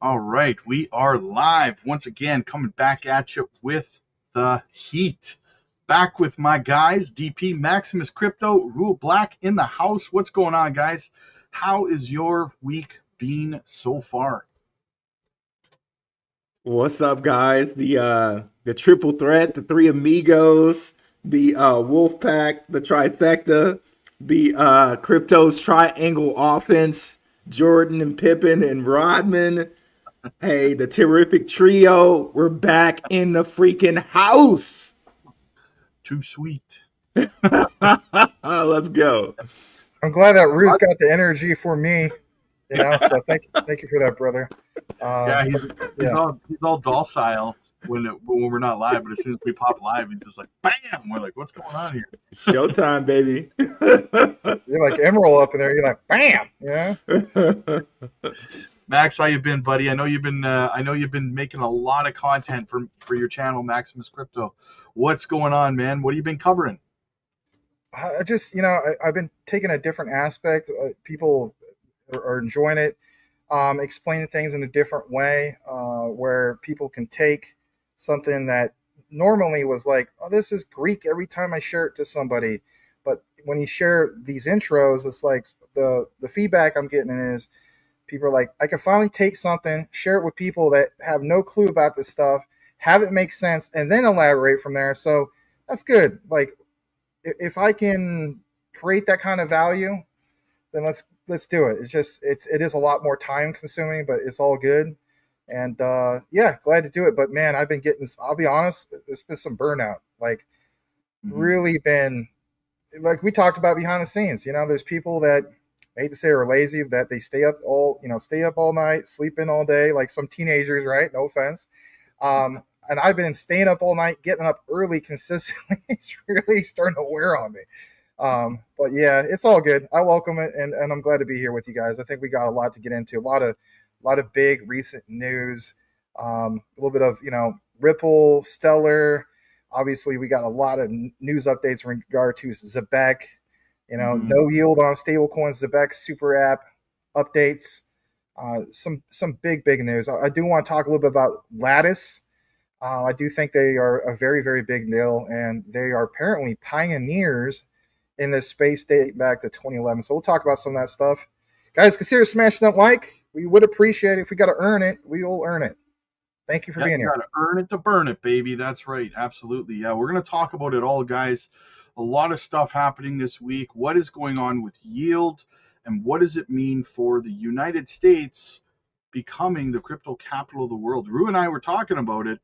All right, we are live once again, coming back at you with the heat. Back with my guys, DP Maximus Crypto, Rule Black in the house. What's going on, guys? How is your week been so far? What's up, guys? The triple threat, the three amigos, the wolf pack, the trifecta, the cryptos triangle offense, Jordan and Pippen and Rodman. Hey, the terrific trio. We're back in the freaking house. Too sweet. Let's go. I'm glad that Rue's got the energy for me, So thank you for that, brother. Yeah, But he's yeah, all docile when we're not live, but as soon as we pop live, he's just like bam. We're like, what's going on here? Showtime, baby. you're like Emerald up in there. You're like, bam, Max, how you been, buddy? I know you've been making a lot of content for your channel, Maximus Crypto. What's going on, man? What have you been covering? I just I've been taking a different aspect. People are enjoying it, explaining things in a different way, where people can take something that normally was like, oh, this is Greek every time I share it to somebody. But when you share these intros, it's like the feedback I'm getting is people are like, I can finally take something, share it with people that have no clue about this stuff, have it make sense, and then elaborate from there. So that's good. Like if I can create that kind of value, then let's do it. It is a lot more time consuming, but it's all good. And yeah, glad to do it. But man, I've been getting this. I'll be honest, there's been some burnout. Like Hmm. really been like we talked about behind the scenes. There's people that I hate to say are lazy, that they stay up all night, sleep in all day, like some teenagers, right? No offense. And I've been staying up all night, getting up early consistently. It's really starting to wear on me. But yeah, it's all good. I welcome it, and I'm glad to be here with you guys. I think we got a lot to get into. A lot of big recent news. A little bit of Ripple, Stellar. Obviously, we got a lot of news updates in regard to Zebec. Hmm. No yield on stablecoins. Zebec super app updates. Some big news. I do want to talk a little bit about Lattice. I do think they are a very, very big deal, and they are apparently pioneers in this space dating back to 2011. So we'll talk about some of that stuff. Guys, consider smashing that like. We would appreciate it. If we got to earn it, we will earn it. Thank you for Yeah, being you here. got to earn it to burn it, baby. That's right. Absolutely. Yeah, we're going to talk about it all, guys. A lot of stuff happening this week. What is going on with yield, and what does it mean for the United States becoming the crypto capital of the world? Rue and I were talking about it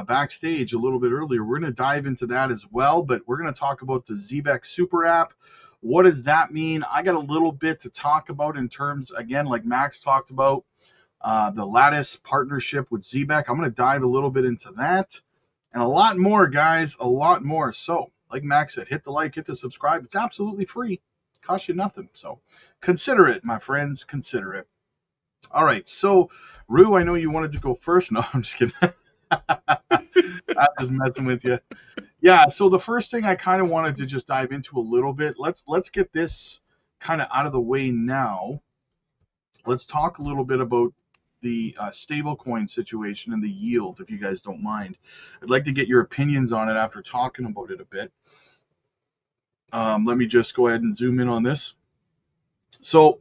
backstage a little bit earlier. We're going to dive into that as well, but we're going to talk about the Zebec Super App. What does that mean? I got a little bit to talk about in terms, again, like Max talked about, the Lattice partnership with Zebec. I'm going to dive a little bit into that and a lot more, guys, a lot more. So, like Max said, hit the like, hit the subscribe. It's absolutely free, it costs you nothing. So, consider it, my friends, consider it. All right. So, Rue, I know you wanted to go first. No, I'm just kidding. I'm just messing with you. Yeah. So the first thing I kind of wanted to just dive into a little bit. Let's get this kind of out of the way now. Let's talk a little bit about the stablecoin situation and the yield, if you guys don't mind. I'd like to get your opinions on it after talking about it a bit. Let me just go ahead and zoom in on this. So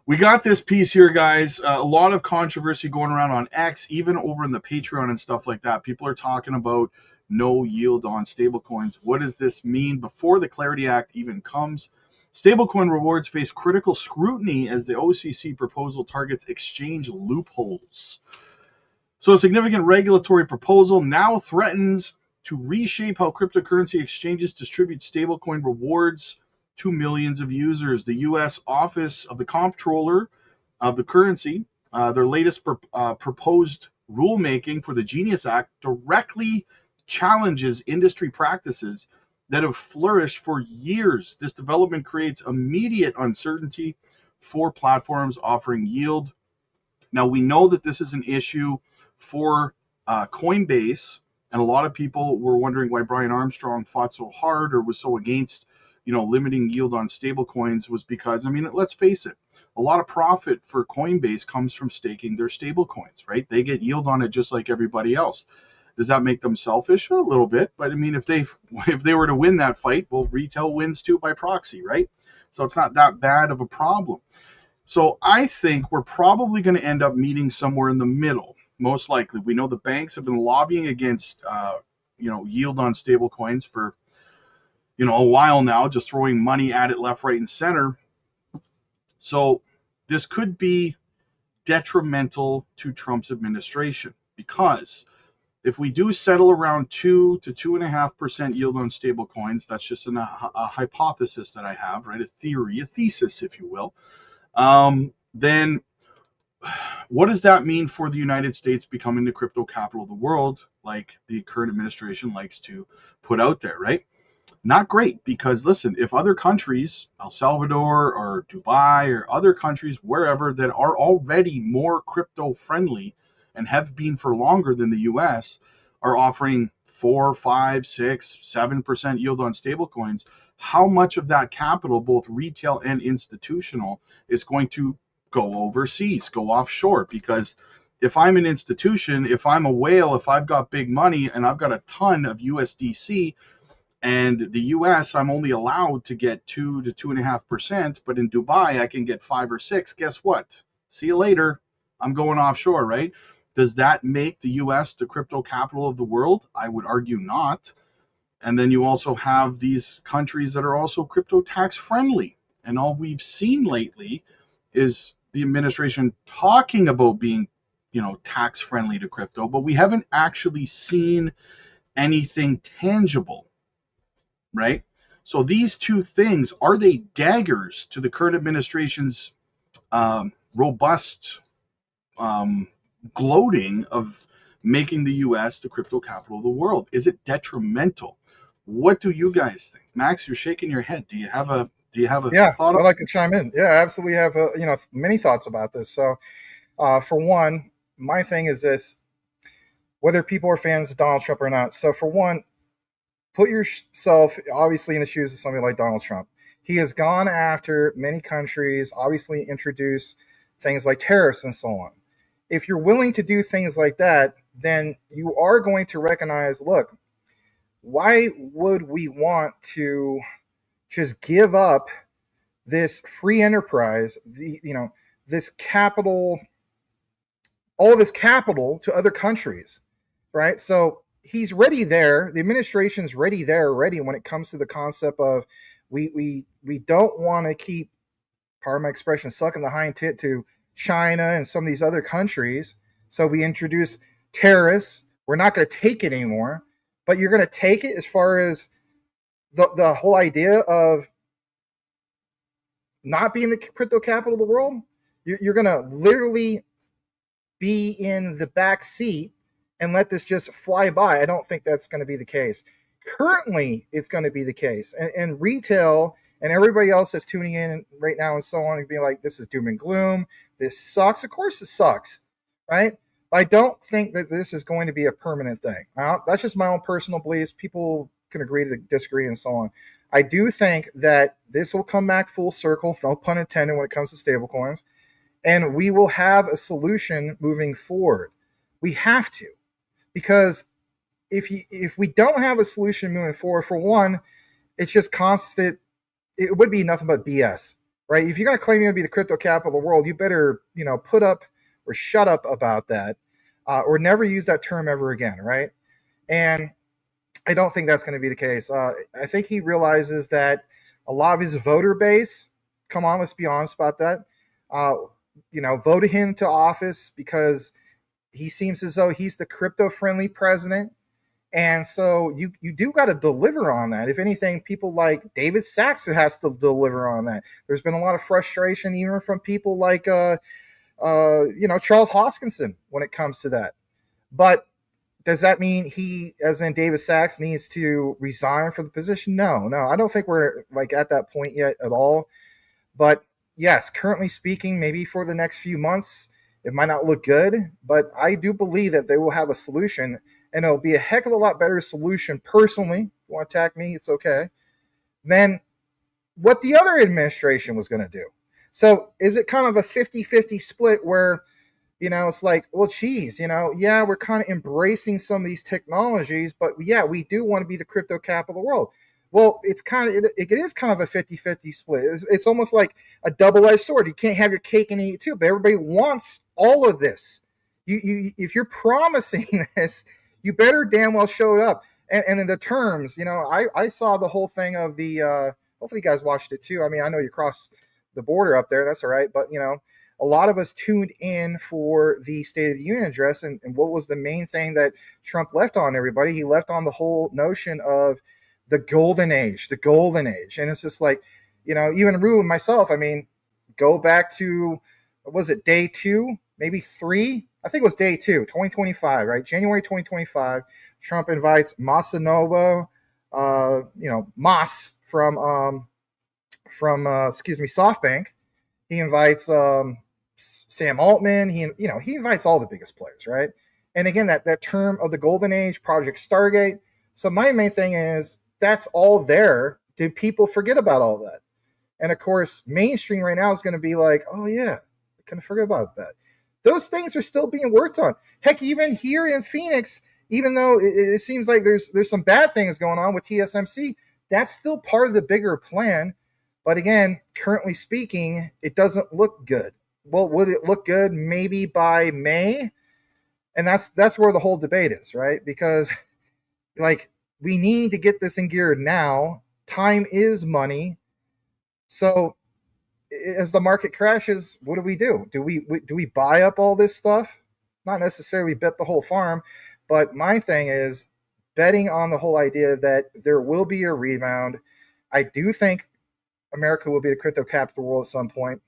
we got this piece here, guys. A lot of controversy going around on X, even over in the Patreon and stuff like that. People are talking about no yield on stablecoins. What does this mean before the Clarity Act even comes? Stablecoin rewards face critical scrutiny as the OCC proposal targets exchange loopholes. So, a significant regulatory proposal now threatens to reshape how cryptocurrency exchanges distribute stablecoin rewards to millions of users. The U.S. Office of the Comptroller of the Currency, their latest proposed rulemaking for the Genius Act, directly challenges industry practices that have flourished for years. This development creates immediate uncertainty for platforms offering yield. Now, we know that this is an issue for Coinbase, and a lot of people were wondering why Brian Armstrong fought so hard or was so against, limiting yield on stablecoins. Was because, I mean, let's face it, a lot of profit for Coinbase comes from staking their stable coins, right? They get yield on it just like everybody else. Does that make them selfish? A little bit, but I mean, if they were to win that fight, well, retail wins too by proxy, right? So it's not that bad of a problem. So I think we're probably going to end up meeting somewhere in the middle. Most likely, we know the banks have been lobbying against, yield on stable coins for, a while now, just throwing money at it left, right, and center. So this could be detrimental to Trump's administration, because if we do settle around 2 to 2.5% yield on stable coins, that's just a hypothesis that I have, right? A theory, a thesis, if you will. Then what does that mean for the United States becoming the crypto capital of the world, like the current administration likes to put out there, right? Not great, because listen, if other countries, El Salvador or Dubai or other countries, wherever, that are already more crypto friendly and have been for longer than the US, are offering 4, 5, 6, 7% yield on stablecoins, how much of that capital, both retail and institutional, is going to go overseas, go offshore? Because if I'm an institution, if I'm a whale, if I've got big money and I've got a ton of USDC, and the US, I'm only allowed to get 2 to 2.5%, but in Dubai, I can get 5 or 6. Guess what? See you later. I'm going offshore, right? Does that make the US the crypto capital of the world? I would argue not. And then you also have these countries that are also crypto tax friendly. And all we've seen lately is the administration talking about being, tax friendly to crypto, but we haven't actually seen anything tangible, right? So these two things, are they daggers to the current administration's robust gloating of making the U.S. the crypto capital of the world? Is it detrimental? What do you guys think? Max, you're shaking your head. Do you have a Yeah, thought? I'd like to chime in. Yeah, I absolutely have many thoughts about this. So, for one, my thing is this: whether people are fans of Donald Trump or not. So, for one, put yourself obviously in the shoes of somebody like Donald Trump. He has gone after many countries, obviously introduced things like tariffs and so on. If you're willing to do things like that, then you are going to recognize, look, why would we want to just give up this free enterprise, this capital, all this capital to other countries, right? So he's ready there. The administration's ready there already when it comes to the concept of we don't want to keep, pardon my expression, sucking the hind tit to China and some of these other countries. So we introduce tariffs. We're not going to take it anymore, but you're going to take it as far as the whole idea of not being the crypto capital of the world. You're going to literally be in the back seat and let this just fly by. I don't think that's going to be the case. Currently, it's going to be the case. And retail and everybody else that's tuning in right now and so on, and being like, this is doom and gloom. This sucks. Of course it sucks, right? But I don't think that this is going to be a permanent thing. That's just my own personal beliefs. People can agree to disagree and so on. I do think that this will come back full circle, no pun intended, when it comes to stablecoins, and we will have a solution moving forward. We have to, because if we don't have a solution moving forward, for one, it's just constant. It would be nothing but BS, right? If you're going to claim you're going to be the crypto capital of the world, you better put up or shut up about that, or never use that term ever again, right? And I don't think that's going to be the case. I think he realizes that a lot of his voter base, come on, let's be honest about that, voted him to office because he seems as though he's the crypto-friendly president. And so you do got to deliver on that. If anything, people like David Sachs has to deliver on that. There's been a lot of frustration even from people like Charles Hoskinson when it comes to that. But does that mean he, as in David Sachs, needs to resign for the position? No, I don't think we're at that point yet at all. But yes, currently speaking, maybe for the next few months, it might not look good, but I do believe that they will have a solution, and it'll be a heck of a lot better solution, personally. If you want to attack me, it's okay, than what the other administration was going to do. So is it kind of a 50-50 split where, it's like, well, geez, yeah, we're kind of embracing some of these technologies, but yeah, we do want to be the crypto capital of the world. Well, it is kind of a 50-50 split. It's almost like a double-edged sword. You can't have your cake and eat it too, but everybody wants all of this. If you're promising this, you better damn well show it up. And in the terms, I saw the whole thing of the, hopefully you guys watched it too. I mean, I know you cross the border up there, that's all right, but a lot of us tuned in for the State of the Union address, and what was the main thing that Trump left on everybody? He left on the whole notion of the golden age, and it's just like, even Rue and myself. I mean, go back to, what was it, day 2, maybe 3? I think it was day 2, 2025, right? January 2025. Trump invites Masanobu, Mas from SoftBank. He invites Sam Altman. He invites all the biggest players, right? And again, that term of the golden age, Project Stargate. So my main thing is, that's all there. Did people forget about all that? And of course, mainstream right now is going to be like, oh yeah, I kind of forget about that. Those things are still being worked on. Heck, even here in Phoenix, even though it seems like there's some bad things going on with TSMC, that's still part of the bigger plan. But again, currently speaking, it doesn't look good. Well, would it look good maybe by May? And that's where the whole debate is, right? Because like, we need to get this in gear now. Time is money. So as the market crashes, what do? Do we buy up all this stuff? Not necessarily bet the whole farm, but my thing is betting on the whole idea that there will be a rebound. I do think America will be the crypto capital world at some point.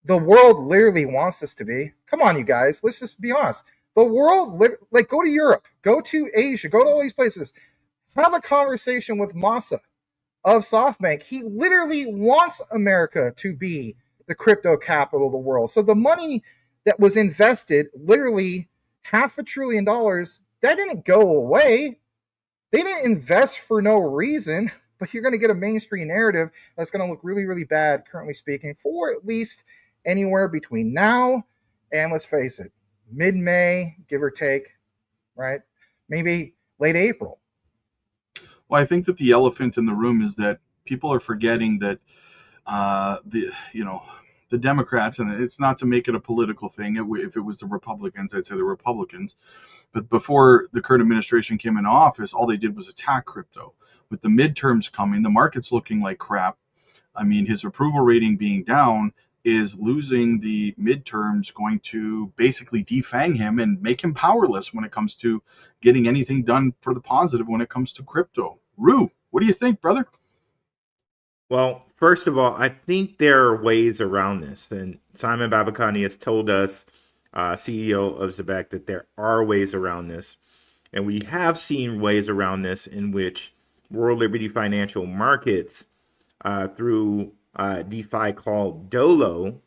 The world literally wants us to be. Come on, you guys. Let's just be honest. The world, like, go to Europe, go to Asia, go to all these places. Have a conversation with Masa of SoftBank. He literally wants America to be the crypto capital of the world. So the money that was invested, literally $500 billion, that didn't go away. They didn't invest for no reason, but you're going to get a mainstream narrative that's going to look really, really bad, currently speaking, for at least anywhere between now and, let's face it, mid-May, give or take, right? Maybe late April. Well, I think that the elephant in the room is that people are forgetting that the Democrats, and it's not to make it a political thing. If it was the Republicans, I'd say the Republicans. But before the current administration came into office, all they did was attack crypto. With the midterms coming, the market's looking like crap. I mean, his approval rating being down is losing the midterms going to basically defang him and make him powerless when it comes to getting anything done for the positive when it comes to crypto. Rue, what do you think, brother? Well, first of all, I think there are ways around this. And Simon Babakani has told us, CEO of Zebec, that there are ways around this. And we have seen ways around this in which World Liberty Financial Markets, through DeFi called Dolo,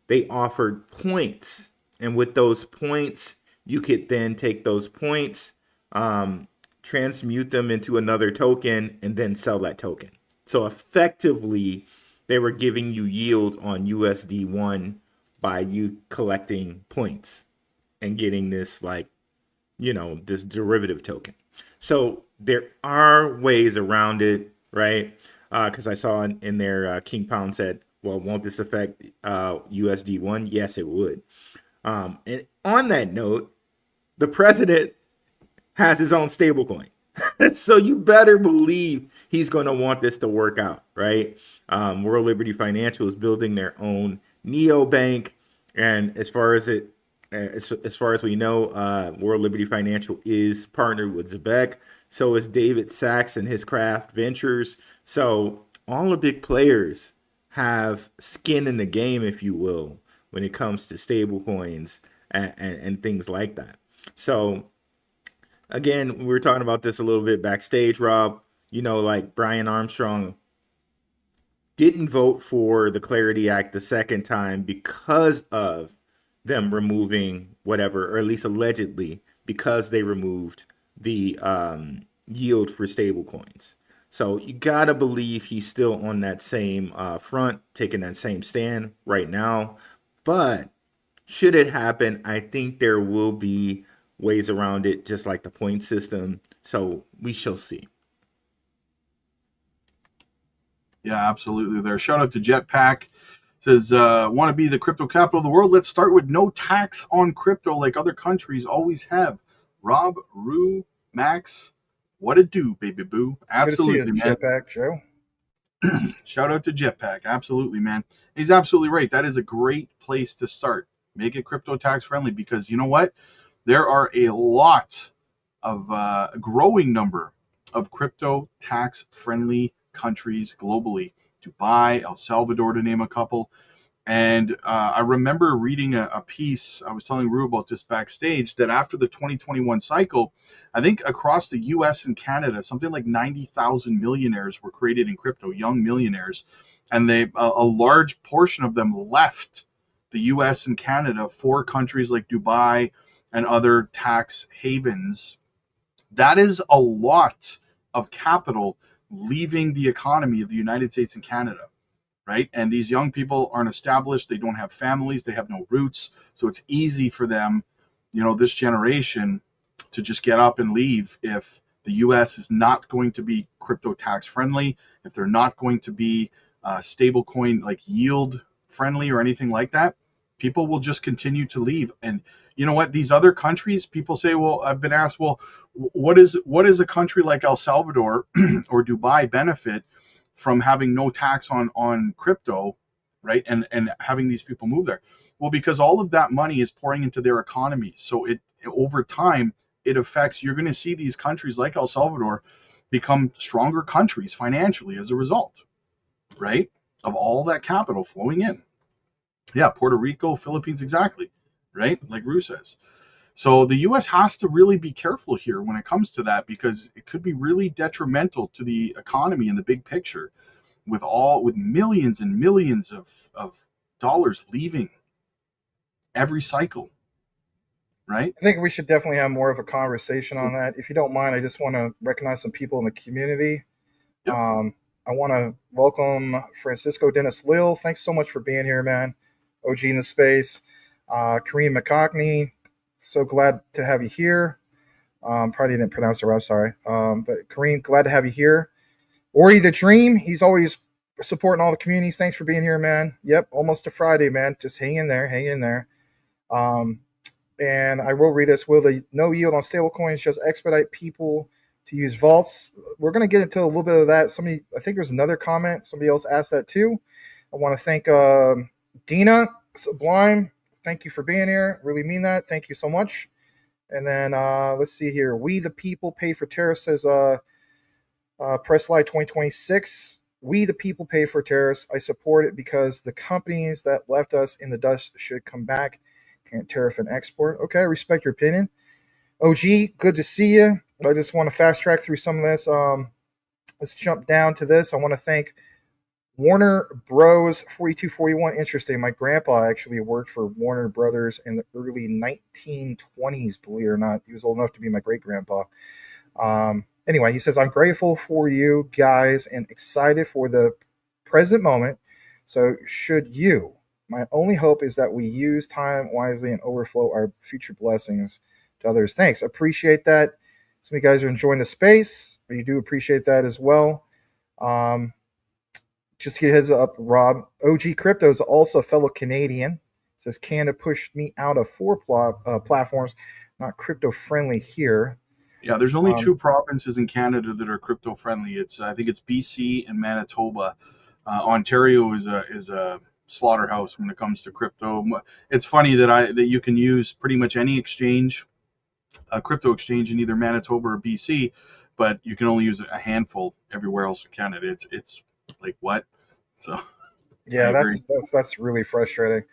they offered points. And with those points, you could then take those points, transmute them into another token, and then sell that token. So effectively, they were giving you yield on USD1 by you collecting points and getting this, like, this derivative token. So there are ways around it, right? Because I saw in there, King Pound said, well, won't this affect USD1? Yes, it would. And on that note, the president has his own stablecoin. So you better believe he's going to want this to work out, right? World Liberty Financial is building their own neobank, and as far as we know, World Liberty Financial is partnered with Zebec. So is David Sachs and his Craft Ventures. So all the big players have skin in the game, if you will, when it comes to stable coins and things like that. So again, we were talking about this a little bit backstage, Rob. Like Brian Armstrong didn't vote for the Clarity Act the second time because of them removing whatever, or at least allegedly, because they removed the yield for stable coins. So you gotta believe he's still on that same front, taking that same stand right now. But should it happen, I think there will be ways around it, just like the point system. So we shall see. Yeah, absolutely. There. Shout out to Jetpack. Says, want to be the crypto capital of the world? Let's start with no tax on crypto like other countries always have. Rob, Rue, Max, what it do, baby boo? Good to see you, Absolutely, man. Jetpack Joe. Shout out to Jetpack. Absolutely, man. He's absolutely right. That is a great place to start. Make it crypto tax friendly because you know what? There are a lot of a growing number of crypto tax friendly countries globally. Dubai, El Salvador, to name a couple. And I remember reading a piece, I was telling Rue about this backstage, that after the 2021 cycle, I think across the US and Canada, something like 90,000 millionaires were created in crypto, young millionaires. And a large portion of them left the US and Canada for countries like Dubai and other tax havens. That is a lot of capital leaving the economy of the United States and Canada, right? And these young people aren't established. They don't have families. They have no roots. So it's easy for them, this generation to just get up and leave if the US is not going to be crypto tax friendly, if they're not going to be stablecoin like yield friendly or anything like that. People will just continue to leave. And you know what? These other countries, people say, well, I've been asked, well, what is a country like El Salvador or Dubai benefit from having no tax on crypto, right? And having these people move there. Well, because all of that money is pouring into their economy. So it over time, it affects, you're going to see these countries like El Salvador become stronger countries financially as a result, right? Of all that capital flowing in. Yeah, Puerto Rico, Philippines, exactly, right? Like Rue says. So the U.S. has to really be careful here when it comes to that because it could be really detrimental to the economy in the big picture, with millions and millions of dollars leaving every cycle, right? I think we should definitely have more of a conversation on that. If you don't mind, I just want to recognize some people in the community. Yep. I want to welcome Francisco Dennis Lil. Thanks so much for being here, man. OG in the space. Kareem McCockney, so glad to have you here. Probably didn't pronounce it right, I'm sorry. But Kareem, glad to have you here. Ori the Dream, he's always supporting all the communities. Thanks for being here, man. Yep, almost a Friday, man. Just hang in there, hang in there. And I will read this. Will the no yield on stablecoins just expedite people to use vaults? We're going to get into a little bit of that. I think there's another comment. Somebody else asked that too. I want to thank Dina Sublime. Thank you for being here. Really mean that. Thank you so much. And then let's see here. We the people pay for tariffs, says Press Slide 2026. We the people pay for tariffs. I support it because the companies that left us in the dust should come back. Can't tariff and export. Okay, I respect your opinion. OG, good to see you. I just want to fast track through some of this. Let's jump down to this. I want to thank Warner Bros 4241. Interesting. My grandpa actually worked for Warner Brothers in the early 1920s, believe it or not. He was old enough to be my great grandpa. Anyway, he says, I'm grateful for you guys and excited for the present moment. So should you. My only hope is that we use time wisely and overflow our future blessings to others. Thanks. Appreciate that. Some of you guys are enjoying the space. You do appreciate that as well. Just to get a heads up, Rob, OG Crypto is also a fellow Canadian. It says Canada pushed me out of 4 platforms, not crypto friendly here. Yeah, there's only 2 provinces in Canada that are crypto friendly. I think it's BC and Manitoba. Ontario is a slaughterhouse when it comes to crypto. It's funny that you can use pretty much any exchange, a crypto exchange in either Manitoba or BC, but you can only use a handful everywhere else in Canada. It's like what? So yeah, that's really frustrating.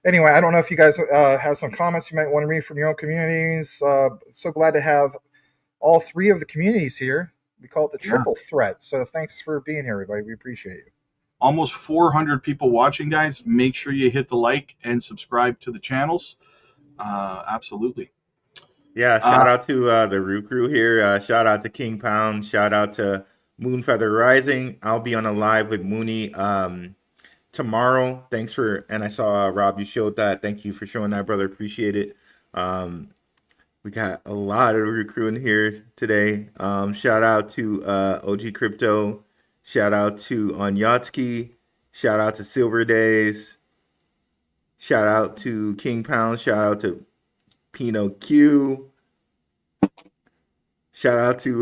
Anyway, I don't know if you guys have some comments you might want to read from your own communities. So glad to have all 3 of the communities here. We call it the triple threat. So thanks for being here, everybody. We appreciate you. Almost 400 people watching, guys. Make sure you hit the like and subscribe to the channels. Absolutely. Yeah, shout out to the Rue Crew here. Shout out to King Pound. Shout out to Moonfeather Rising. I'll be on a live with Mooney tomorrow. Thanks for, and I saw Rob, you showed that. Thank you for showing that, brother. Appreciate it. We got a lot of recruiting here today. Shout out to OG Crypto. Shout out to Onyatsky. Shout out to Silver Days. Shout out to King Pound. Shout out to Pino Q. Shout out to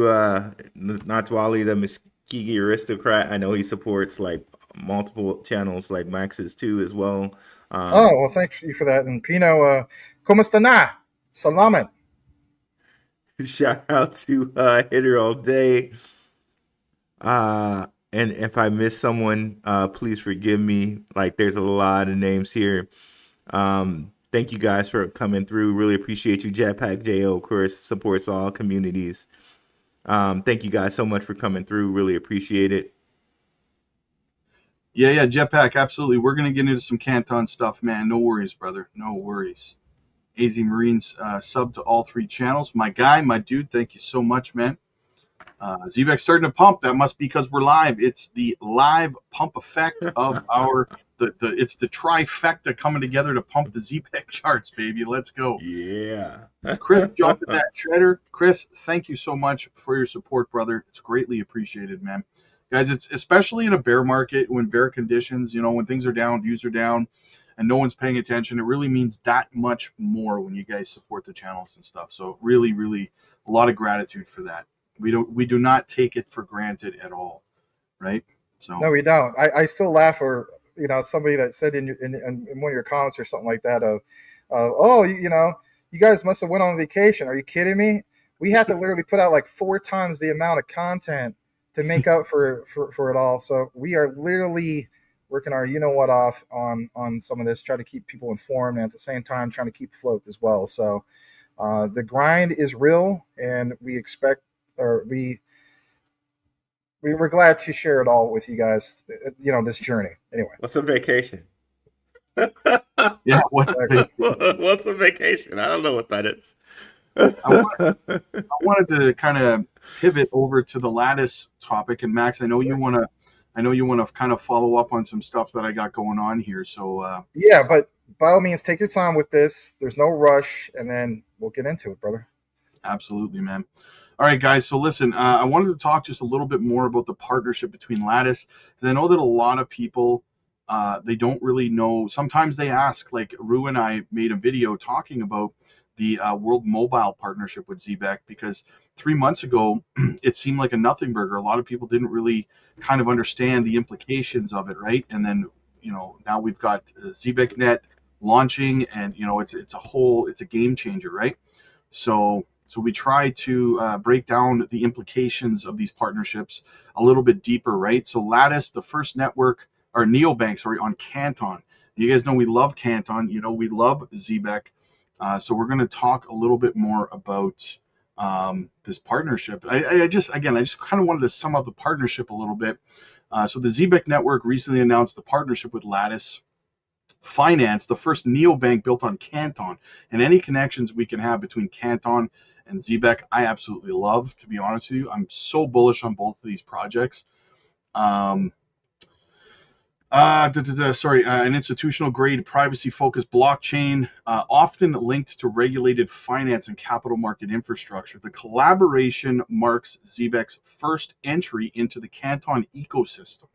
Natwali, the Muskegee aristocrat. I know he supports like multiple channels like Max's too as well. Oh, well, thank you for that. And Pino, ¿cómo están? Salamat. Shout out to Hitter All Day. And if I miss someone, please forgive me. Like, there's a lot of names here. Thank you guys for coming through. Really appreciate you. Jetpack JO, of course, supports all communities. Thank you guys so much for coming through. Really appreciate it. Yeah, Jetpack, absolutely. We're going to get into some Canton stuff, man. No worries, brother. No worries. AZ Marines sub to all 3 channels. My guy, my dude, thank you so much, man. Zebec's starting to pump. That must be because we're live. It's the live pump effect of our it's the trifecta coming together to pump the Zebec charts, baby. Let's go. Yeah. Chris jumped in that shredder. Chris, thank you so much for your support, brother. It's greatly appreciated, man. Guys, it's especially in a bear market, when bear conditions, when things are down, views are down, and no one's paying attention, it really means that much more when you guys support the channels and stuff. So really, really a lot of gratitude for that. We do not take it for granted at all, right? So No, we don't. I still laugh, or somebody that said in one of your comments or something like that oh, you guys must have went on vacation. Are you kidding me? We had to literally put out like 4 times the amount of content to make up for it all. So we are literally working our what off on some of this, try to keep people informed, and at the same time trying to keep afloat as well. So the grind is real, and we expect, or we're glad to share it all with you guys, this journey. Anyway. What's a vacation? Yeah, what's a vacation? I don't know what that is. I wanted to kind of pivot over to the Lattis topic, and Max, I know you want to kind of follow up on some stuff that I got going on here. So yeah, but by all means, take your time with this. There's no rush, and then we'll get into it, brother. Absolutely, man. All right, guys. So listen, I wanted to talk just a little bit more about the partnership between Lattis, because I know that a lot of people, they don't really know. Sometimes they ask, like Rue and I made a video talking about the World Mobile partnership with Zebec, because 3 months ago, it seemed like a nothing burger. A lot of people didn't really kind of understand the implications of it, right? And then, now we've got ZebecNet launching, and, it's a game changer, right? So we try to break down the implications of these partnerships a little bit deeper, right? So Lattis, the first network, or neobank, sorry, on Canton. You guys know we love Canton. We love Zebec. So we're going to talk a little bit more about this partnership. I just kind of wanted to sum up the partnership a little bit. So the Zebec network recently announced the partnership with Lattis Finance, the first neobank built on Canton, and any connections we can have between Canton and Zebec, I absolutely love, to be honest with you. I'm so bullish on both of these projects. An institutional grade privacy focused blockchain, often linked to regulated finance and capital market infrastructure. The collaboration marks Zebec's first entry into the Canton ecosystem.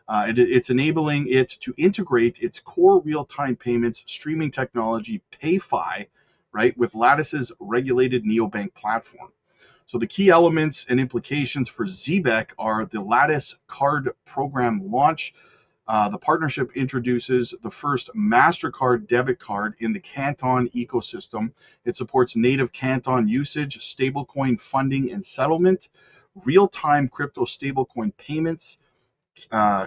It's enabling it to integrate its core real-time payments streaming technology, PayFi, right, with Lattis's regulated neobank platform. So the key elements and implications for Zebec are the Lattis card program launch. The partnership introduces the first MasterCard debit card in the Canton ecosystem. It supports native Canton usage, stablecoin funding and settlement, real-time crypto stablecoin payments,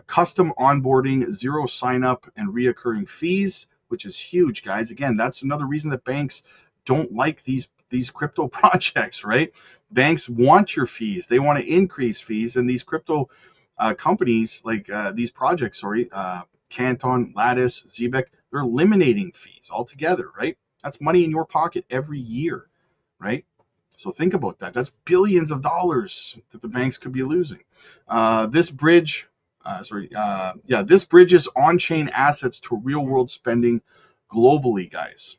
custom onboarding, zero sign-up, and reoccurring fees, which is huge, guys. Again, that's another reason that banks don't like these crypto projects, right? Banks want your fees. They want to increase fees, and these crypto companies, like these projects, Canton, Lattis, Zebec, they're eliminating fees altogether, right? That's money in your pocket every year, right? So think about that. That's billions of dollars that the banks could be losing. This bridge, this bridges on-chain assets to real-world spending globally, guys.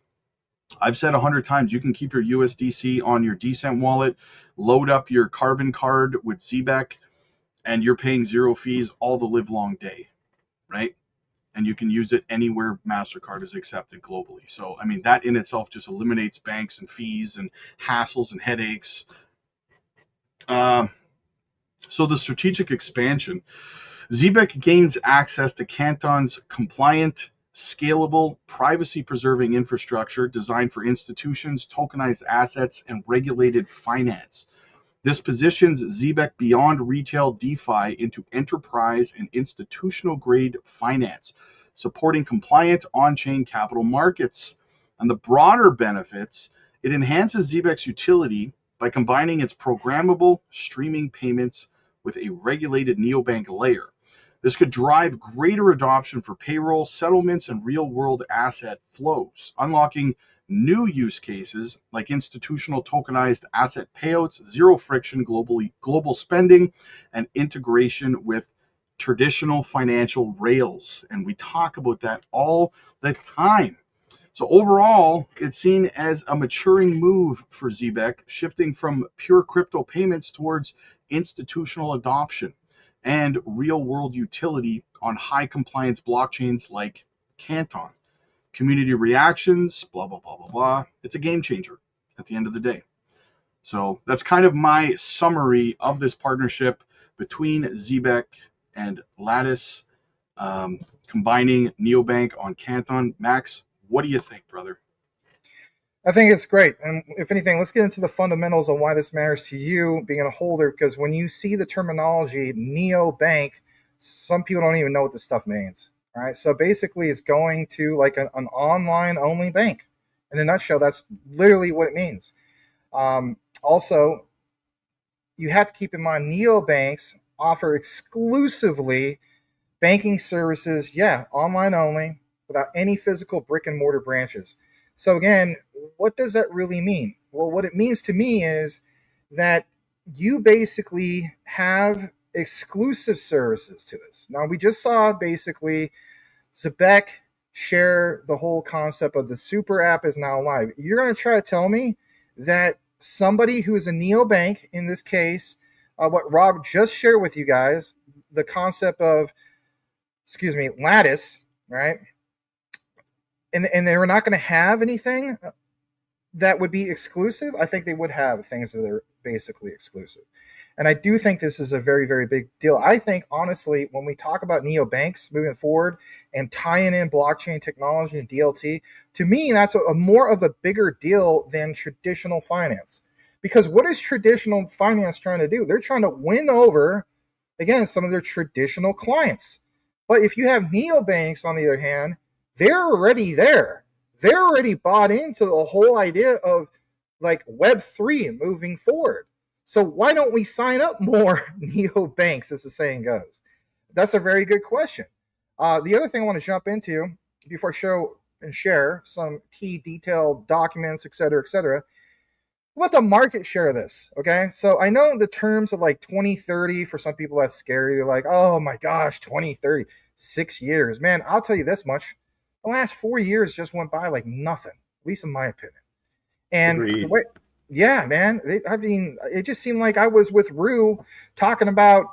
I've said 100 times, you can keep your USDC on your Decent wallet, load up your carbon card with Zebec, and you're paying zero fees all the live long day, right? And you can use it anywhere MasterCard is accepted globally. So, I mean, that in itself just eliminates banks and fees and hassles and headaches. So the strategic expansion, Zebec gains access to Canton's compliant, scalable, privacy-preserving infrastructure designed for institutions, tokenized assets, and regulated finance. This positions Zebec beyond retail DeFi into enterprise and institutional-grade finance, supporting compliant on-chain capital markets. And the broader benefits, it enhances Zebec's utility by combining its programmable streaming payments with a regulated neobank layer. This could drive greater adoption for payroll, settlements, and real-world asset flows, unlocking new use cases like institutional tokenized asset payouts, zero friction global spending, and integration with traditional financial rails. And we talk about that all the time. So overall, it's seen as a maturing move for Zebec, shifting from pure crypto payments towards institutional adoption and real-world utility on high-compliance blockchains like Canton. Community reactions, blah, blah, blah, blah, blah. It's a game changer at the end of the day. So that's kind of my summary of this partnership between Zebec and Lattis, combining neobank on Canton. Max, what do you think, brother? I think it's great. And if anything, let's get into the fundamentals of why this matters to you being a holder, because when you see the terminology neobank, some people don't even know what this stuff means. All right. So basically, it's going to like an online only bank. In a nutshell, that's literally what it means. Also, you have to keep in mind neobanks offer exclusively banking services, online only, without any physical brick and mortar branches. So again, what does that really mean? Well, what it means to me is that you basically have exclusive services to this. Now, we just saw basically Zebec share the whole concept of the super app is now live. You're going to try to tell me that somebody who is a neobank, in this case, what Rob just shared with you guys, the concept of, Lattis, right? And they were not going to have anything that would be exclusive. I think they would have things that are basically exclusive. And I do think this is a very, very big deal. I think, honestly, when we talk about neobanks moving forward and tying in blockchain technology and DLT, to me, that's a more of a bigger deal than traditional finance. Because what is traditional finance trying to do? They're trying to win over, again, some of their traditional clients. But if you have neobanks, on the other hand, they're already there. They're already bought into the whole idea of like Web3 moving forward. So why don't we sign up more neobanks, as the saying goes? That's a very good question. The other thing I want to jump into before I show and share some key detailed documents, et cetera, what the market share of this, okay? So I know the terms of like 2030, for some people that's scary. They're like, oh my gosh, 2030, 6 years. Man, I'll tell you this much. The last 4 years just went by like nothing, at least in my opinion. And the way, yeah, man, it just seemed like I was with Rue talking about,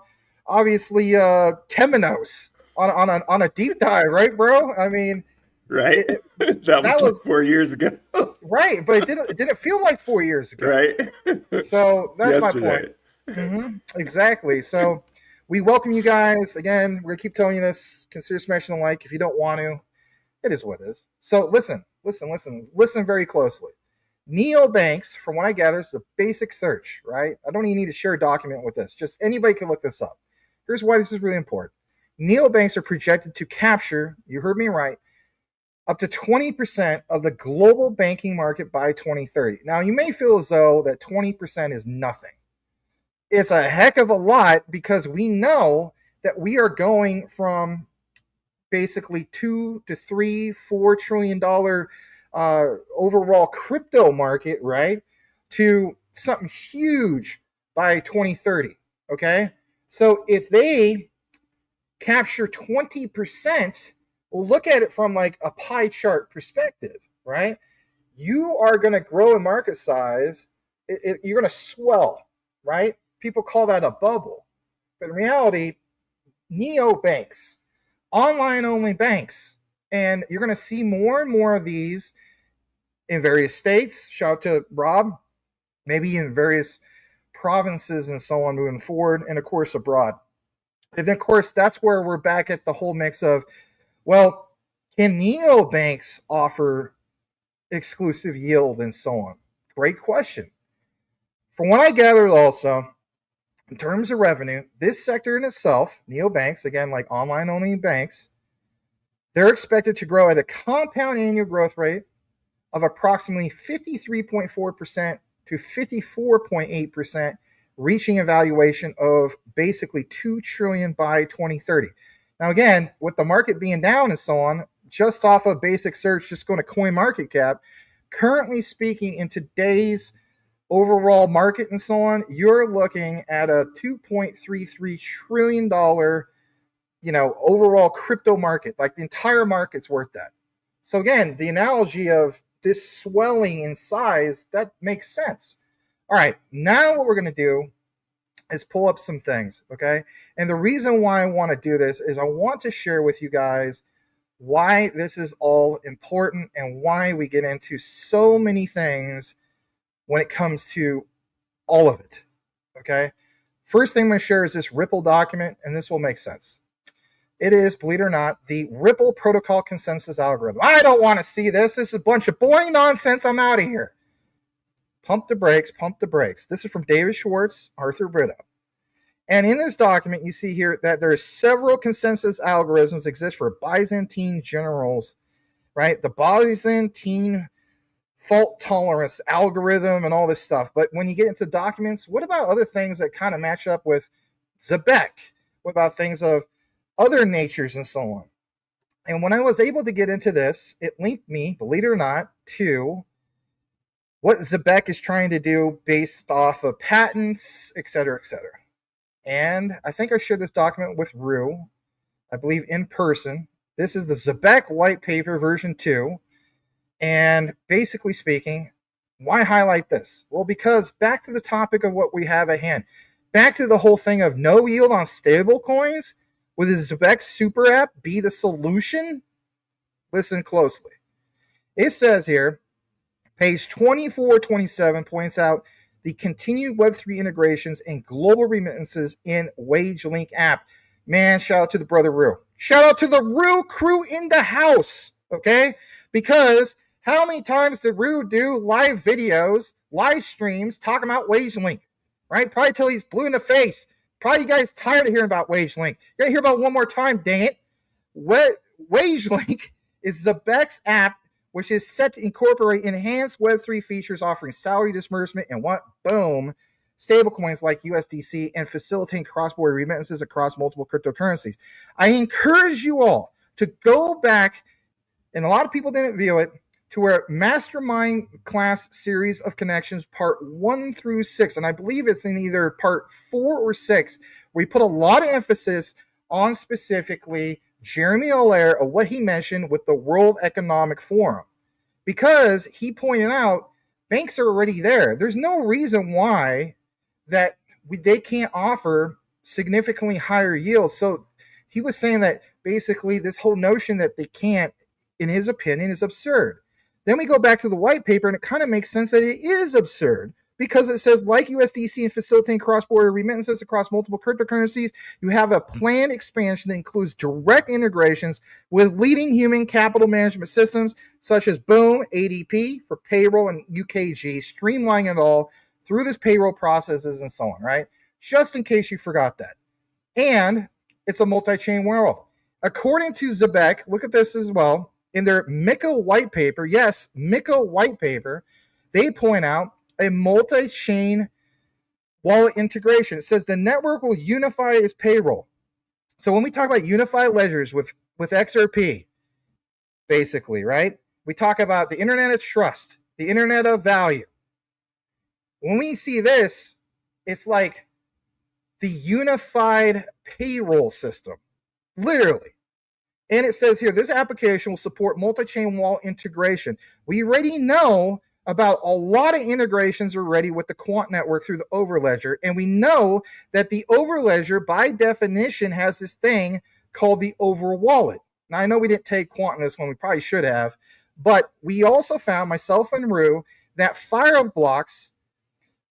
obviously, Temenos on a deep dive, right, bro? I mean, right. That was 4 years ago. Right, but it didn't feel like 4 years ago. Right. So that's Yesterday. my point. Mm-hmm. Exactly. So we welcome you guys. Again, we're going to keep telling you this. Consider smashing the like if you don't want to. It is what it is. So listen very closely. Neobanks, from what I gather, is a basic search, right? I don't even need to share a document with this. Just anybody can look this up. Here's why this is really important. Neobanks are projected to capture, you heard me right, up to 20% of the global banking market by 2030. Now, you may feel as though that 20% is nothing. It's a heck of a lot, because we know that we are going from basically $2 to $3, $4 trillion overall crypto market, right, to something huge by 2030. Okay. So if they capture 20%, we'll look at it from like a pie chart perspective, right? You are going to grow in market size. You're going to swell, right? People call that a bubble. But in reality, neobanks, online only banks, and you're going to see more and more of these in various states. Shout out to Rob, maybe in various provinces and so on moving forward, and of course abroad. And then, of course, that's where we're back at the whole mix of, well, can neobanks offer exclusive yield and so on? Great question. From what I gathered also, in terms of revenue, this sector in itself, neobanks, again, like online only banks, they're expected to grow at a compound annual growth rate of approximately 53.4% to 54.8%, reaching a valuation of basically $2 trillion by 2030. Now, again, with the market being down and so on, just off of basic search, just going to coin market cap, currently speaking in today's overall market and so on, you're looking at a $2.33 trillion, overall crypto market. Like the entire market's worth that. So again, the analogy of this swelling in size, that makes sense. All right, now what we're going to do is pull up some things, okay? And the reason why I want to do this is I want to share with you guys why this is all important and why we get into so many things when it comes to all of it, okay? First thing I'm going to share is this Ripple document, and this will make sense. It is, believe it or not, the Ripple Protocol Consensus Algorithm. I don't want to see this. This is a bunch of boring nonsense. I'm out of here. Pump the brakes, pump the brakes. This is from David Schwartz, Arthur Brito. And in this document, you see here that there are several consensus algorithms exist for Byzantine generals, right? The Byzantine fault tolerance algorithm and all this stuff. But when you get into documents, what about other things that kind of match up with Zebec? What about things of other natures and so on? And when I was able to get into this, it linked me, believe it or not, to what Zebec is trying to do based off of patents, et cetera, et cetera. And I think I shared this document with Rue, I believe in person. This is the Zebec white paper version 2. And basically speaking, why highlight this? Well, because back to the topic of what we have at hand, back to the whole thing of no yield on stablecoins, will the Zebec super app be the solution? Listen closely. It says here, page 2427 points out the continued Web3 integrations and global remittances in WageLink app. Man, shout out to the brother Rue. Shout out to the Rue crew in the house, okay? Because how many times did Rue do live videos, live streams, talking about WageLink, right? Probably till he's blue in the face. Probably you guys tired of hearing about WageLink. You gotta hear about it one more time, dang it. WageLink is Zebec's app, which is set to incorporate enhanced Web3 features offering salary disbursement and boom, stablecoins like USDC and facilitating cross-border remittances across multiple cryptocurrencies. I encourage you all to go back, and a lot of people didn't view it, to our Mastermind class series of connections, part 1 through 6. And I believe it's in either part 4 or 6, where we put a lot of emphasis on specifically Jeremy Allaire of what he mentioned with the World Economic Forum. Because he pointed out banks are already there. There's no reason why that they can't offer significantly higher yields. So he was saying that basically this whole notion that they can't, in his opinion, is absurd. Then we go back to the white paper, and it kind of makes sense that it is absurd because it says, like USDC and facilitating cross-border remittances across multiple cryptocurrencies, you have a planned expansion that includes direct integrations with leading human capital management systems such as Boom, ADP for payroll, and UKG, streamlining it all through this payroll processes and so on, right? Just in case you forgot that. And it's a multi-chain world. According to Zebec, look at this as well, in their MICA white paper, yes, MICA white paper, they point out a multi-chain wallet integration. It says the network will unify its payroll. So when we talk about unified ledgers with XRP, basically, right? We talk about the internet of trust, the internet of value. When we see this, it's like the unified payroll system, literally. And it says here, this application will support multi-chain wallet integration. We already know about a lot of integrations already with the Quant network through the Overledger. And we know that the Overledger, by definition, has this thing called the Over Wallet. Now, I know we didn't take Quant in this one. We probably should have. But we also found, myself and Rue, that Fireblocks,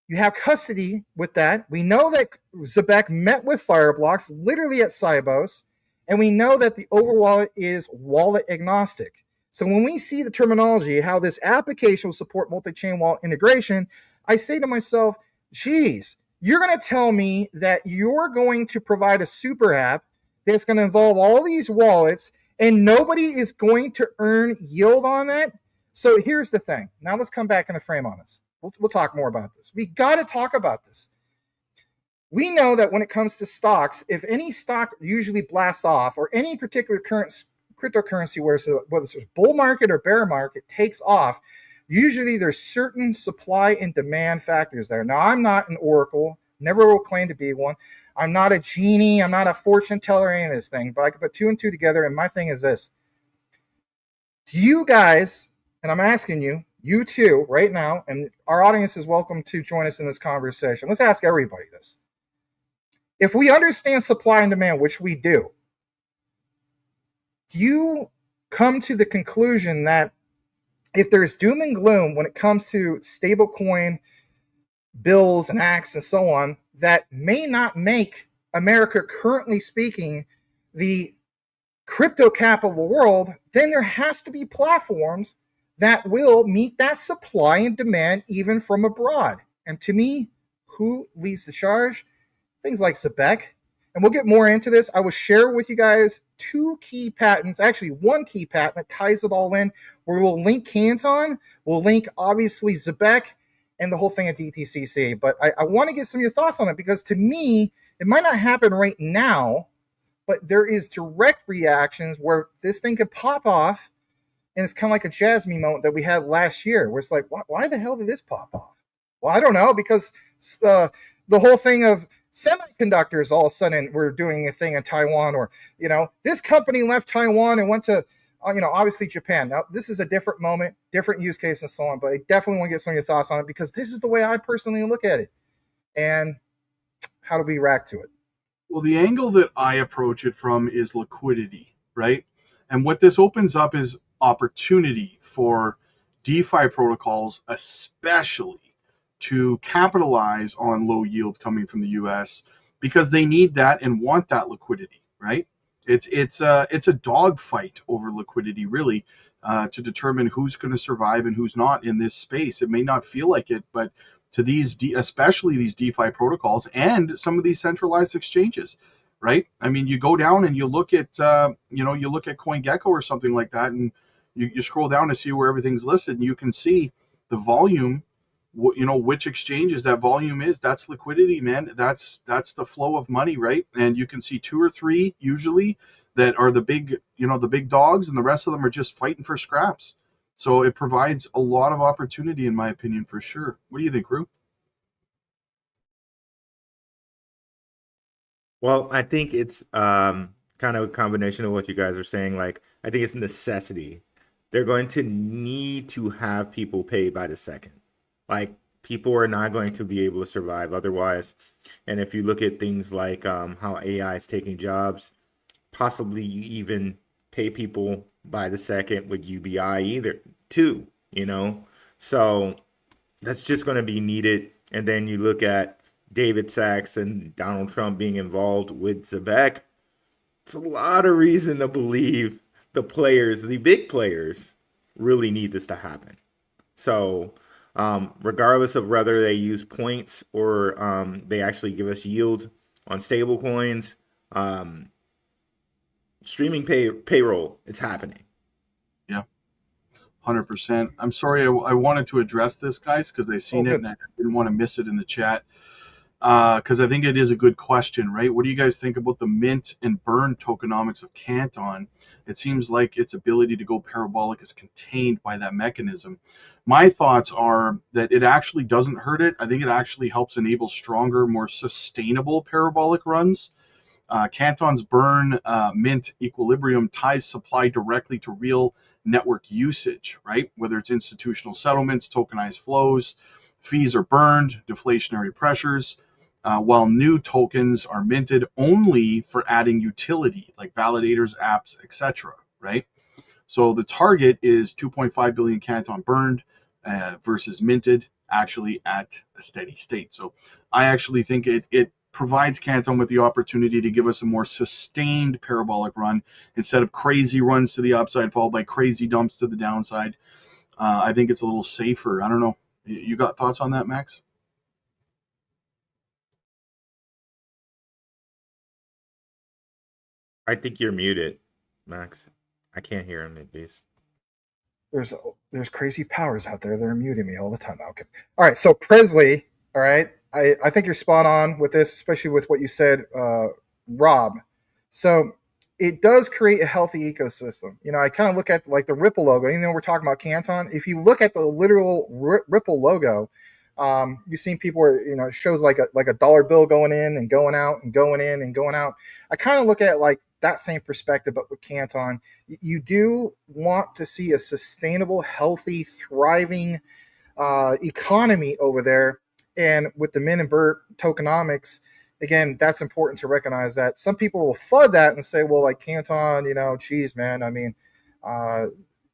you have custody with that. We know that Zebec met with Fireblocks literally at Sibos, and we know that the Overwallet is wallet agnostic. So when we see the terminology, how this application will support multi-chain wallet integration, I say to myself, geez, you're going to tell me that you're going to provide a super app that's going to involve all these wallets and nobody is going to earn yield on that? So here's the thing. Now let's come back in the frame on this. We'll talk more about this. We got to talk about this. We know that when it comes to stocks, if any stock usually blasts off, or any particular cryptocurrency, whether it's a bull market or bear market, takes off, usually there's certain supply and demand factors there. Now, I'm not an oracle, never will claim to be one. I'm not a genie. I'm not a fortune teller or any of this thing, but I can put two and two together, and my thing is this. Do you guys, and I'm asking you, you too, right now, and our audience is welcome to join us in this conversation. Let's ask everybody this. If we understand supply and demand, which we do you come to the conclusion that if there's doom and gloom when it comes to stablecoin, bills and acts and so on, that may not make America, currently speaking, the crypto capital of the world, then there has to be platforms that will meet that supply and demand even from abroad. And to me, who leads the charge? Things like Zebec. And we'll get more into this. I will share with you guys two key patents, actually one key patent that ties it all in, where we'll link Canton, we'll link obviously Zebec, and the whole thing at BTCC. But I want to get some of your thoughts on it, because to me, it might not happen right now, but there is direct reactions where this thing could pop off. And it's kind of like a Jasmine moment that we had last year, where it's like, why the hell did this pop off? Well, I don't know, because the whole thing of semiconductors, all of a sudden we're doing a thing in Taiwan, or, this company left Taiwan and went to, obviously Japan. Now, this is a different moment, different use case and so on, but I definitely want to get some of your thoughts on it, because this is the way I personally look at it. And how do we react to it? Well, the angle that I approach it from is liquidity, right? And what this opens up is opportunity for DeFi protocols, especially to capitalize on low yield coming from the US, because they need that and want that liquidity, right? It's a dogfight over liquidity, really, to determine who's going to survive and who's not in this space. It may not feel like it, but to these, especially these DeFi protocols and some of these centralized exchanges, right? I mean, you go down and you look at, you look at CoinGecko or something like that, and you scroll down to see where everything's listed, and you can see the volume, which exchanges that volume is. That's liquidity, man. That's the flow of money, right? And you can see two or three usually that are the big, the big dogs, and the rest of them are just fighting for scraps. So it provides a lot of opportunity, in my opinion, for sure. What do you think, Rue? Well, I think it's kind of a combination of what you guys are saying. Like, I think it's a necessity. They're going to need to have people pay by the second. Like, people are not going to be able to survive otherwise. And if you look at things like how AI is taking jobs, possibly you even pay people by the second with UBI either, too, So that's just going to be needed. And then you look at David Sachs and Donald Trump being involved with Zebec. It's a lot of reason to believe the big players, really need this to happen. So regardless of whether they use points or they actually give us yield on stable coins, streaming payroll, it's happening. Yeah, 100%. I'm sorry, I wanted to address this, guys, because I seen it and I didn't want to miss it in the chat. because I think it is a good question, right? What do you guys think about the mint and burn tokenomics of Canton? It seems like its ability to go parabolic is contained by that mechanism. My thoughts are that it actually doesn't hurt it. I think it actually helps enable stronger, more sustainable parabolic runs. Canton's burn mint equilibrium ties supply directly to real network usage, right? Whether it's institutional settlements, tokenized flows, fees are burned, deflationary pressures, while new tokens are minted only for adding utility like validators, apps, etc., right? So the target is 2.5 billion Canton burned versus minted actually at a steady state. So I actually think it provides Canton with the opportunity to give us a more sustained parabolic run instead of crazy runs to the upside followed by crazy dumps to the downside. I think it's a little safer. I don't know. You got thoughts on that, Max? I think you're muted, Max. I can't hear him at least. There's crazy powers out there that are muting me all the time. Okay. All right. So Presley, all right. I think you're spot on with this, especially with what you said, Rob. So it does create a healthy ecosystem. You know, I kind of look at like the Ripple logo. Even though we're talking about Canton, if you look at the literal Ripple logo, you've seen people where it shows like a dollar bill going in and going out and going in and going out. I kind of look at it like that same perspective, but with Canton, you do want to see a sustainable, healthy, thriving economy over there. And with the mint and burn tokenomics, again, that's important to recognize that some people will flood that and say, well, like Canton, geez, man, I mean,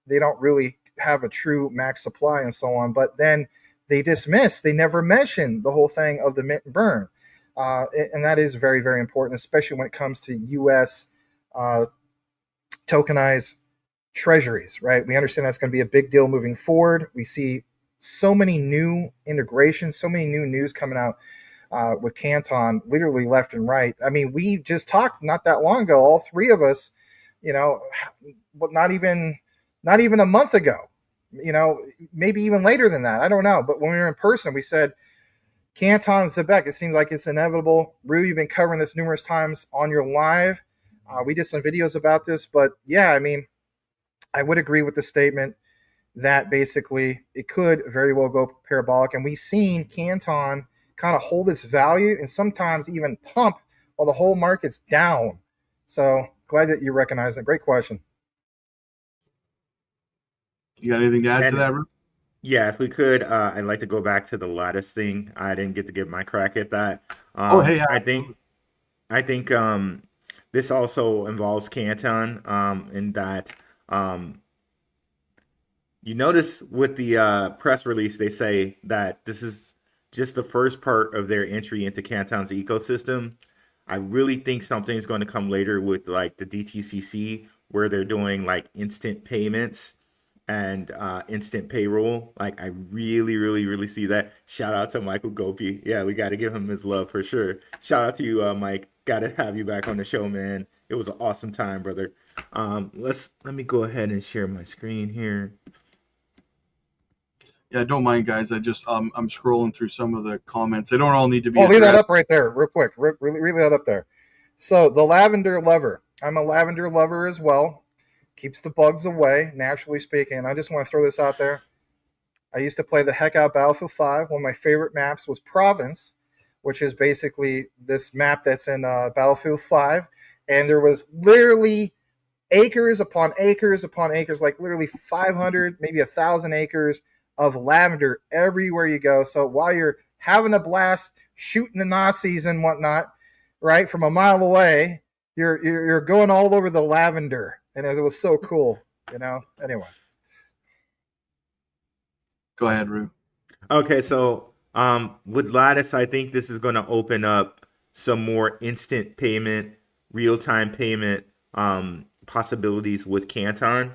they don't really have a true max supply and so on. But then they never mention the whole thing of the mint and burn. And that is very, very important, especially when it comes to U.S. Tokenized treasuries, right? We understand that's going to be a big deal moving forward. We see so many new integrations, so many new news coming out with Canton, literally left and right. I mean, we just talked not that long ago, all three of us, but not even a month ago, maybe even later than that. I don't know. But when we were in person, we said, Canton, Zebec, it seems like it's inevitable. Rue, you've been covering this numerous times on your live. We did some videos about this, but yeah, I mean, I would agree with the statement that basically it could very well go parabolic. And we've seen Canton kind of hold its value and sometimes even pump while the whole market's down. So glad that you recognize it. Great question. You got anything to add to that, Rue? Yeah, if we could, I'd like to go back to the Lattice thing. I didn't get to give my crack at that. Hey, I think this also involves Canton, in that you notice with the press release, they say that this is just the first part of their entry into Canton's ecosystem. I really think something is going to come later with like the DTCC, where they're doing like instant payments and instant payroll. Like I really, really, really see that. Shout out to Michael Gopi. Yeah, we got to give him his love for sure. Shout out to you, Mike. Got to have you back on the show, man. It was an awesome time, brother. Let me go ahead and share my screen here. Yeah, don't mind, guys. I'm scrolling through some of the comments. They don't all need to be. Leave that up right there, real quick. Really, that up there. So the lavender lover. I'm a lavender lover as well. Keeps the bugs away, naturally speaking. And I just want to throw this out there. I used to play the heck out Battlefield 5. One of my favorite maps was Province, which is basically this map that's in Battlefield 5. And there was literally acres upon acres upon acres, like literally 500, maybe 1,000 acres of lavender everywhere you go. So while you're having a blast shooting the Nazis and whatnot, right, from a mile away, you're going all over the lavender. And it was so cool, Anyway. Go ahead, Rue. Okay, so with Lattice, I think this is going to open up some more instant payment, real-time payment possibilities with Canton.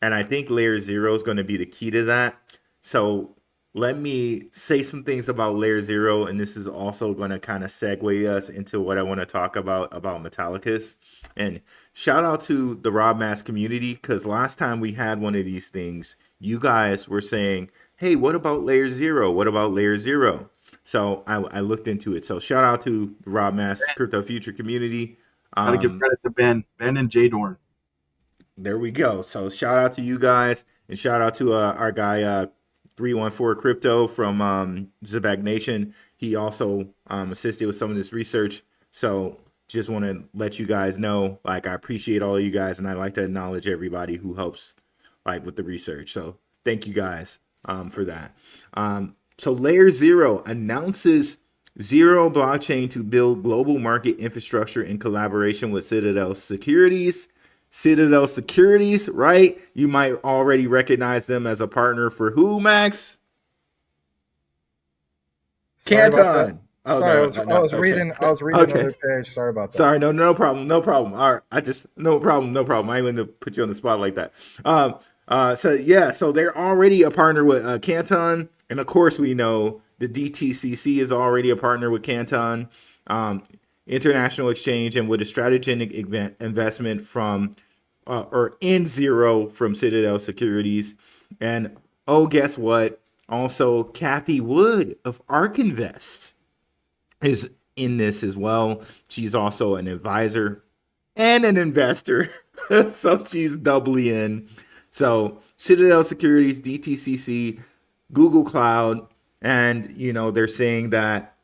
And I think LayerZero is going to be the key to that. So let me say some things about LayerZero, and this is also going to kind of segue us into what I want to talk about Metallicus. And shout out to the Rob Mass community, because last time we had one of these things, you guys were saying, hey, what about LayerZero? What about LayerZero? So I looked into it. So shout out to the Rob Mass Crypto Future community. Got to give credit to Ben and Jay Dorn. There we go. So shout out to you guys, and shout out to our guy 314 Crypto from Zebec Nation. He also assisted with some of this research. So just want to let you guys know, like, I appreciate all of you guys, and I like to acknowledge everybody who helps, like, with the research. So thank you guys for that. So LayerZero announces Zero blockchain to build global market infrastructure in collaboration with Citadel Securities. Citadel Securities, right? You might already recognize them as a partner for who, Max? Canton. Oh, sorry, no, I was reading another page. Sorry about that. Sorry, no problem. All right, no problem. I ain't going to put you on the spot like that. So they're already a partner with Canton, and of course we know the DTCC is already a partner with Canton International Exchange, and with a strategic investment from in Zero from Citadel Securities, and guess what? Also, Kathy Wood of ARK Invest is in this as well. She's also an advisor and an investor, so she's doubly in. So Citadel Securities, DTCC, Google Cloud, and they're saying that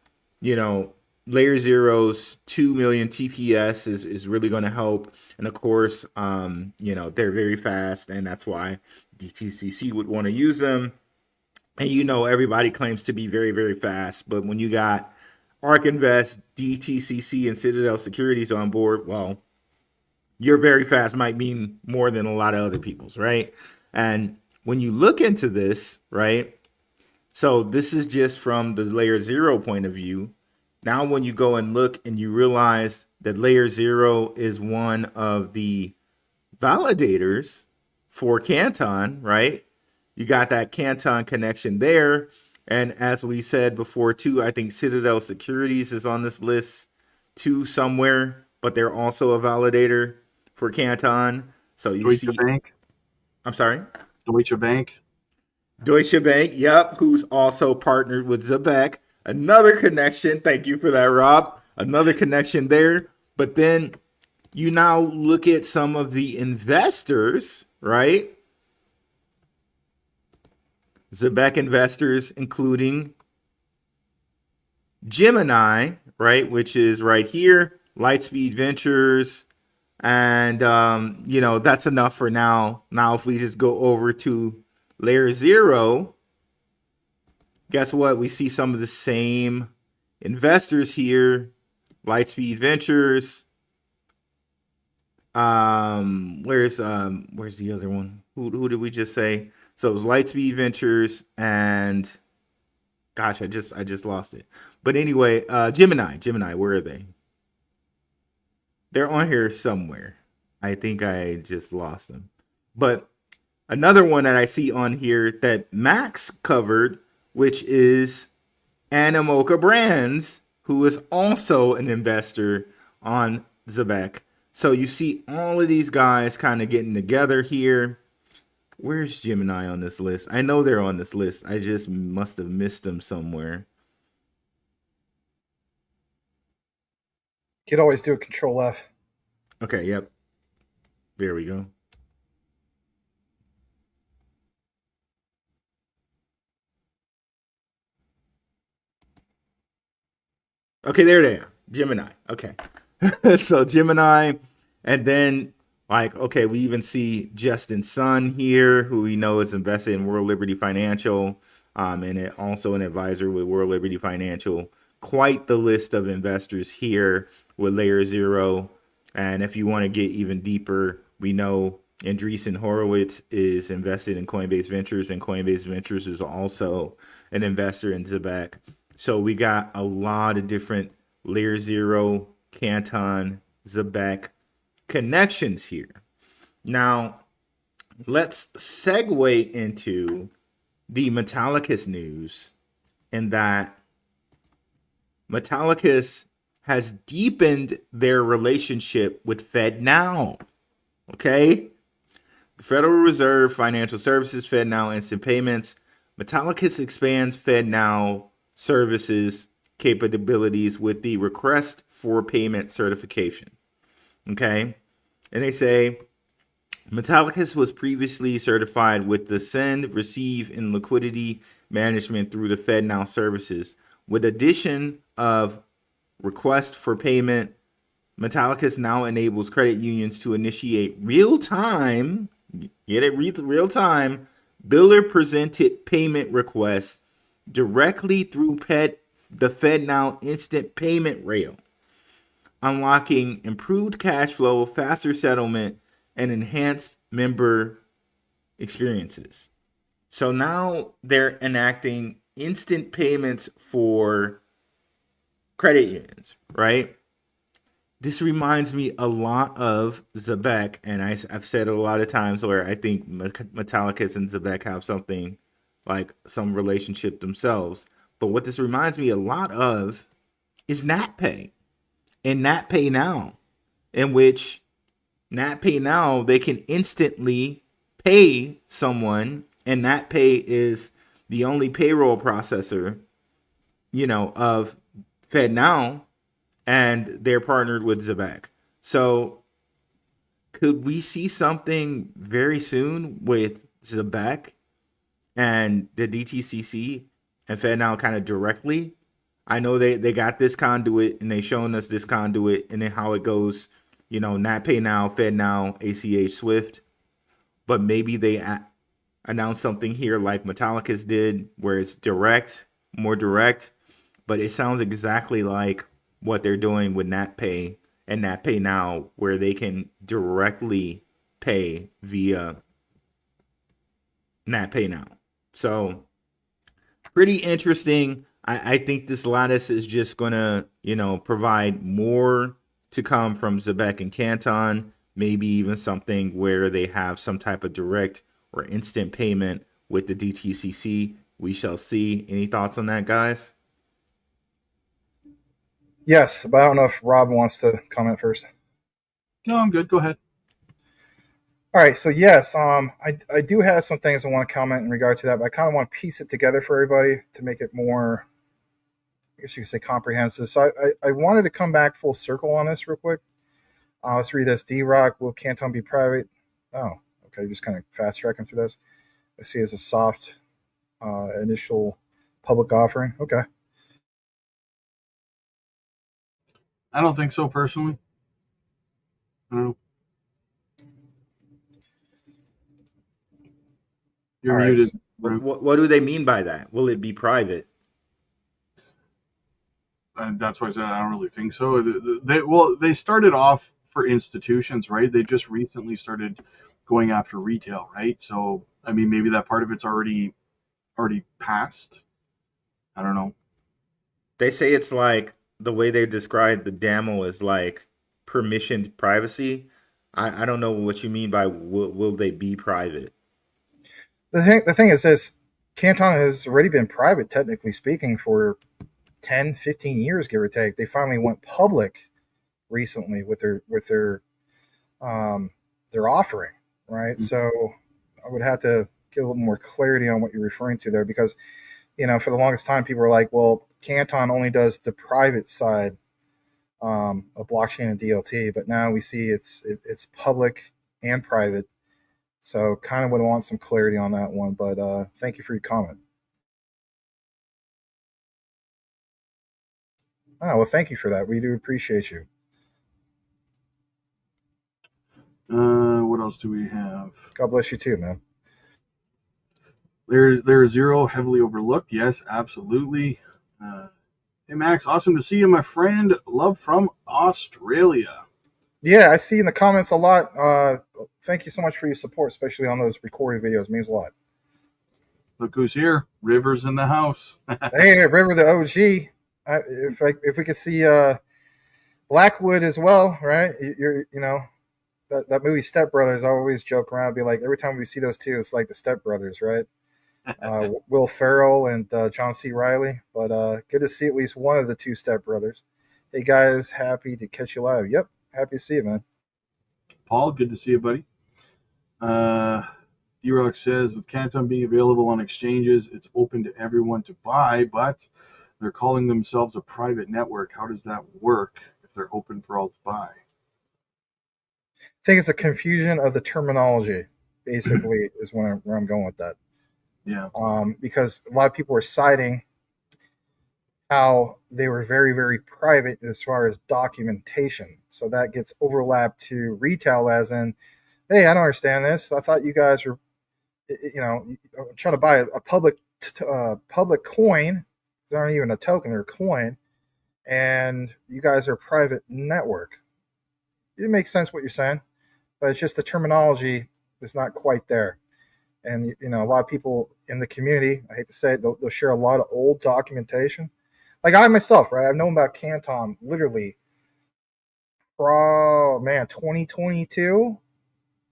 LayerZero's 2 million TPS is really going to help, and of course, they're very fast, and that's why DTCC would want to use them. And everybody claims to be very, very fast, but when you got ARK Invest, DTCC, and Citadel Securities on board, well, your very fast might mean more than a lot of other people's, right? And when you look into this, right, so this is just from the LayerZero point of view. Now, when you go and look and you realize that LayerZero is one of the validators for Canton, right? You got that Canton connection there. And as we said before, too, I think Citadel Securities is on this list, too, somewhere. But they're also a validator for Canton. So you Deutsche Bank. I'm sorry? Deutsche Bank. Deutsche Bank, yep, who's also partnered with Zebec. Another connection. Thank you for that, Rob. Another connection there. But then you now look at some of the investors, right? Zebec investors, including Gemini, right, which is right here, Lightspeed Ventures, and that's enough for now. Now, if we just go over to LayerZero, guess what? We see some of the same investors here, Lightspeed Ventures. Where's the other one? Who did we just say? So it was Lightspeed Ventures and gosh, I just lost it. But anyway, Gemini, where are they? They're on here somewhere. I think I just lost them. But another one that I see on here that Max covered, which is Animoca Brands, who is also an investor on Zebec. So you see all of these guys kind of getting together here. Where's Gemini on this list? I know they're on this list. I just must have missed them somewhere. You could always do a Control F. Okay, yep. There we go. Okay, there they are. Gemini. Okay. So Gemini, and then okay, we even see Justin Sun here, who we know is invested in World Liberty Financial, and also an advisor with World Liberty Financial. Quite the list of investors here with LayerZero. And if you want to get even deeper, we know Andreessen Horowitz is invested in Coinbase Ventures, and Coinbase Ventures is also an investor in Zebec. So we got a lot of different LayerZero, Canton, Zebec connections here. Now, let's segue into the Metallicus news, in that Metallicus has deepened their relationship with FedNow. Okay? The Federal Reserve Financial Services, FedNow Instant Payments. Metallicus expands FedNow services capabilities with the request for payment certification. Okay. And they say Metallicus was previously certified with the send, receive, and liquidity management through the FedNow services. With addition of request for payment, Metallicus now enables credit unions to initiate real-time, get it, real-time, biller-presented payment requests directly through the FedNow instant payment rail, unlocking improved cash flow, faster settlement, and enhanced member experiences. So now they're enacting instant payments for credit unions, right? This reminds me a lot of Zebec, and I've said it a lot of times where I think Metallicus and Zebec have something like some relationship themselves. But what this reminds me a lot of is NatPay and NatPay Now, in which NatPay Now, they can instantly pay someone, and NatPay is the only payroll processor, of FedNow, and they're partnered with Zebec. So could we see something very soon with Zebec and the DTCC and FedNow kind of directly? I know they got this conduit and they shown us this conduit and then how it goes, NatPay Now, FedNow, ACH, Swift. But maybe they announce something here like Metallicus did where it's more direct. But it sounds exactly like what they're doing with NatPay and NatPay Now, where they can directly pay via NatPay Now. So pretty interesting. I think this Lattice is just gonna, provide more to come from Zebec and Canton. Maybe even something where they have some type of direct or instant payment with the DTCC. We shall see. Any thoughts on that, guys? Yes, but I don't know if Rob wants to comment first. No, I'm good. Go ahead. All right, so yes, I do have some things I want to comment in regard to that, but I kind of want to piece it together for everybody to make it more, I guess you could say, comprehensive. So I wanted to come back full circle on this real quick. Let's read this. D-Rock, will Canton be private? Oh, okay, just kind of fast tracking through this. I see it as a soft initial public offering. Okay. I don't think so personally. I don't know. You're All right. muted. What do they mean by that? Will it be private? And that's why I said I don't really think so. They started off for institutions, right? They just recently started going after retail, right? So I mean, maybe that part of it's already passed. I don't know. They say it's like the way they describe the demo is like permissioned privacy. I don't know what you mean by will they be private. The thing is this: Canton has already been private, technically speaking, for 10, 15 years, give or take. They finally went public recently with their offering, right? Mm-hmm. So I would have to get a little more clarity on what you're referring to there, because for the longest time people were like, well, Canton only does the private side of blockchain and DLT, but now we see it's public and private. So kind of would want some clarity on that one, but thank you for your comment. Oh, well, thank you for that. We do appreciate you. What else do we have? God bless you too, man. LayerZero, heavily overlooked. Yes, absolutely. Hey, Max, awesome to see you, my friend. Love from Australia. Yeah, I see in the comments a lot. Thank you so much for your support, especially on those recorded videos. It means a lot. Look who's here. River's in the house. Hey, River the OG. If we could see Blackwood as well, right? That movie Step Brothers. I always joke around, be like, every time we see those two, it's like the Step Brothers, right? Will Ferrell and John C. Reilly. But good to see at least one of the two Step Brothers. Hey guys, happy to catch you live. Yep, happy to see you, man. Paul, good to see you, buddy. D-Rock says, with Canton being available on exchanges, it's open to everyone to buy, but They're calling themselves a private network. How does that work if they're open for all to buy? I think it's a confusion of the terminology, basically, is where I'm going with that. Yeah. Because a lot of people were citing how they were very, very private as far as documentation. So that gets overlapped to retail, as in, hey, I don't understand this. I thought you guys were, trying to buy a public coin. It's not even a token; they're a coin, and you guys are a private network. It makes sense what you're saying, but it's just the terminology is not quite there. And a lot of people in the community, I hate to say it, they'll share a lot of old documentation. Like I myself, right? I've known about Canton literally, 2022,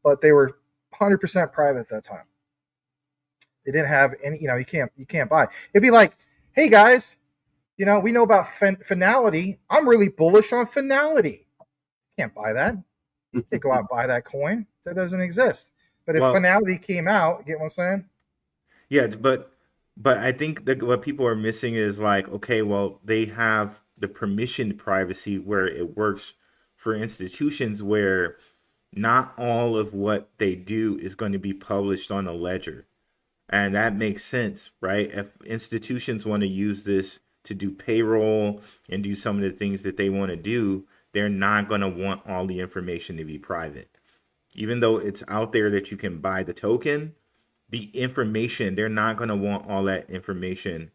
but they were 100% private at that time. They didn't have any. You can't buy. It'd be like, hey guys, we know about finality. I'm really bullish on finality. Can't buy that. Can't go out and buy that coin. That doesn't exist. But if finality came out, get what I'm saying? Yeah, but I think that what people are missing is like, okay, well, they have the permissioned privacy where it works for institutions where not all of what they do is going to be published on a ledger. And that makes sense, right? If institutions want to use this to do payroll and do some of the things that they want to do, they're not going to want all the information to be private. Even though it's out there that you can buy the token, the information, they're not going to want all that information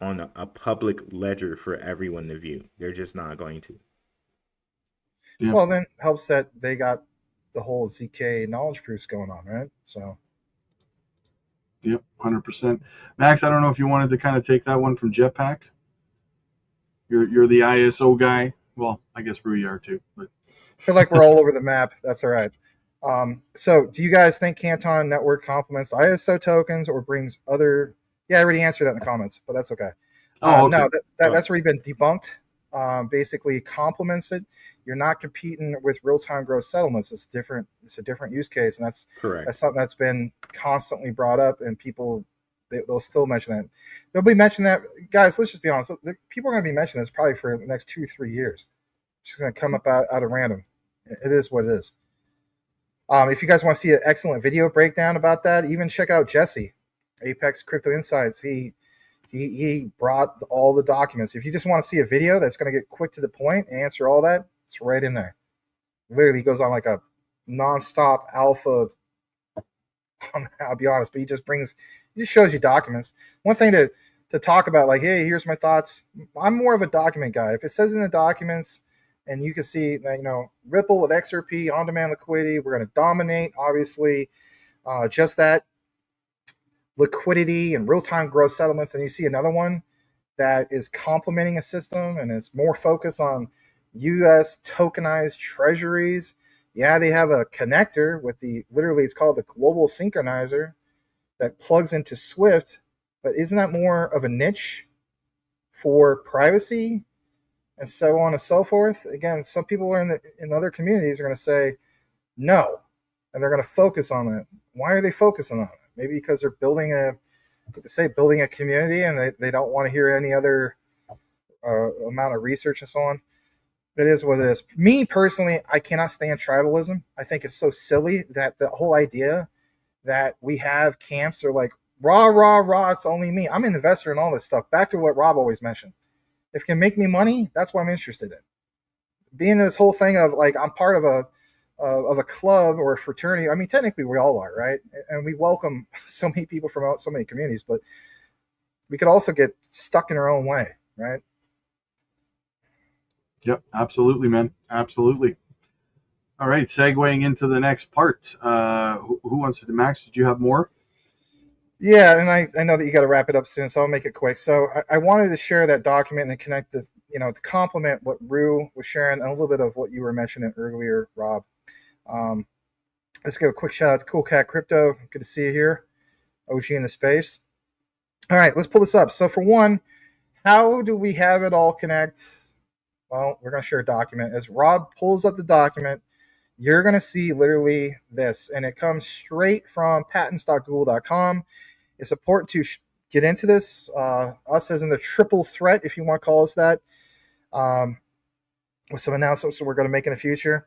on a public ledger for everyone to view. They're just not going to. Yeah. Well, then helps that they got the whole ZK knowledge proofs going on, right? So. Yep, 100%. Max, I don't know if you wanted to kind of take that one from Jetpack. You're the ISO guy. Well, I guess Rui are too. But I feel like we're all over the map. That's all right. So, do you guys think Canton Network complements ISO tokens or brings other? Yeah, I already answered that in the comments, but that's okay. okay. No, that's already been debunked. Basically, complements it. You're not competing with real-time gross settlements. It's a different use case, and that's correct. That's something that's been constantly brought up, and people they'll still mention that. They'll be mentioning that, guys. Let's just be honest. People are going to be mentioning this probably for the next 2-3 years. It's just going to come up out of random. It is what it is. If you guys want to see an excellent video breakdown about that, even check out Jesse, Apex Crypto Insights. He brought all the documents. If you just want to see a video that's going to get quick to the point and answer all that, it's right in there. Literally goes on like a nonstop alpha. I'll be honest, but he just shows you documents. One thing to talk about, like, hey, here's my thoughts. I'm more of a document guy. If it says in the documents, and you can see that, Ripple with XRP, on-demand liquidity, we're going to dominate, obviously, just that liquidity and real-time gross settlements. And you see another one that is complementing a system and is more focused on U.S. tokenized treasuries. Yeah, they have a connector with literally it's called the global synchronizer that plugs into Swift, but isn't that more of a niche for privacy? And so on and so forth. Again, some people are in other communities are going to say no, and they're going to focus on it. Why are they focusing on it? Maybe because they're building a community, and they don't want to hear any other amount of research and so on. It is what it is. Me personally, I cannot stand tribalism. I think it's so silly that the whole idea that we have camps are like rah rah rah. It's only me. I'm an investor in all this stuff. Back to what Rob always mentioned. If it can make me money, that's what I'm interested in. Being this whole thing of like I'm part of a club or a fraternity. I mean, technically we all are, right? And we welcome so many people from so many communities, but we could also get stuck in our own way, right? Yep, absolutely, man. Absolutely. All right, segueing into the next part. Who wants to? Max, did you have more? Yeah, and I know that you got to wrap it up soon, so I'll make it quick. So I wanted to share that document and connect this, to complement what Rue was sharing and a little bit of what you were mentioning earlier, Rob. Let's give a quick shout out to Cool Cat Crypto. Good to see you here. OG in the space. All right, let's pull this up. So for one, how do we have it all connect? Well, we're going to share a document. As Rob pulls up the document, you're going to see literally this, and it comes straight from patents.google.com. It's important get into this. Us as in the triple threat, if you want to call us that, with some announcements that we're going to make in the future.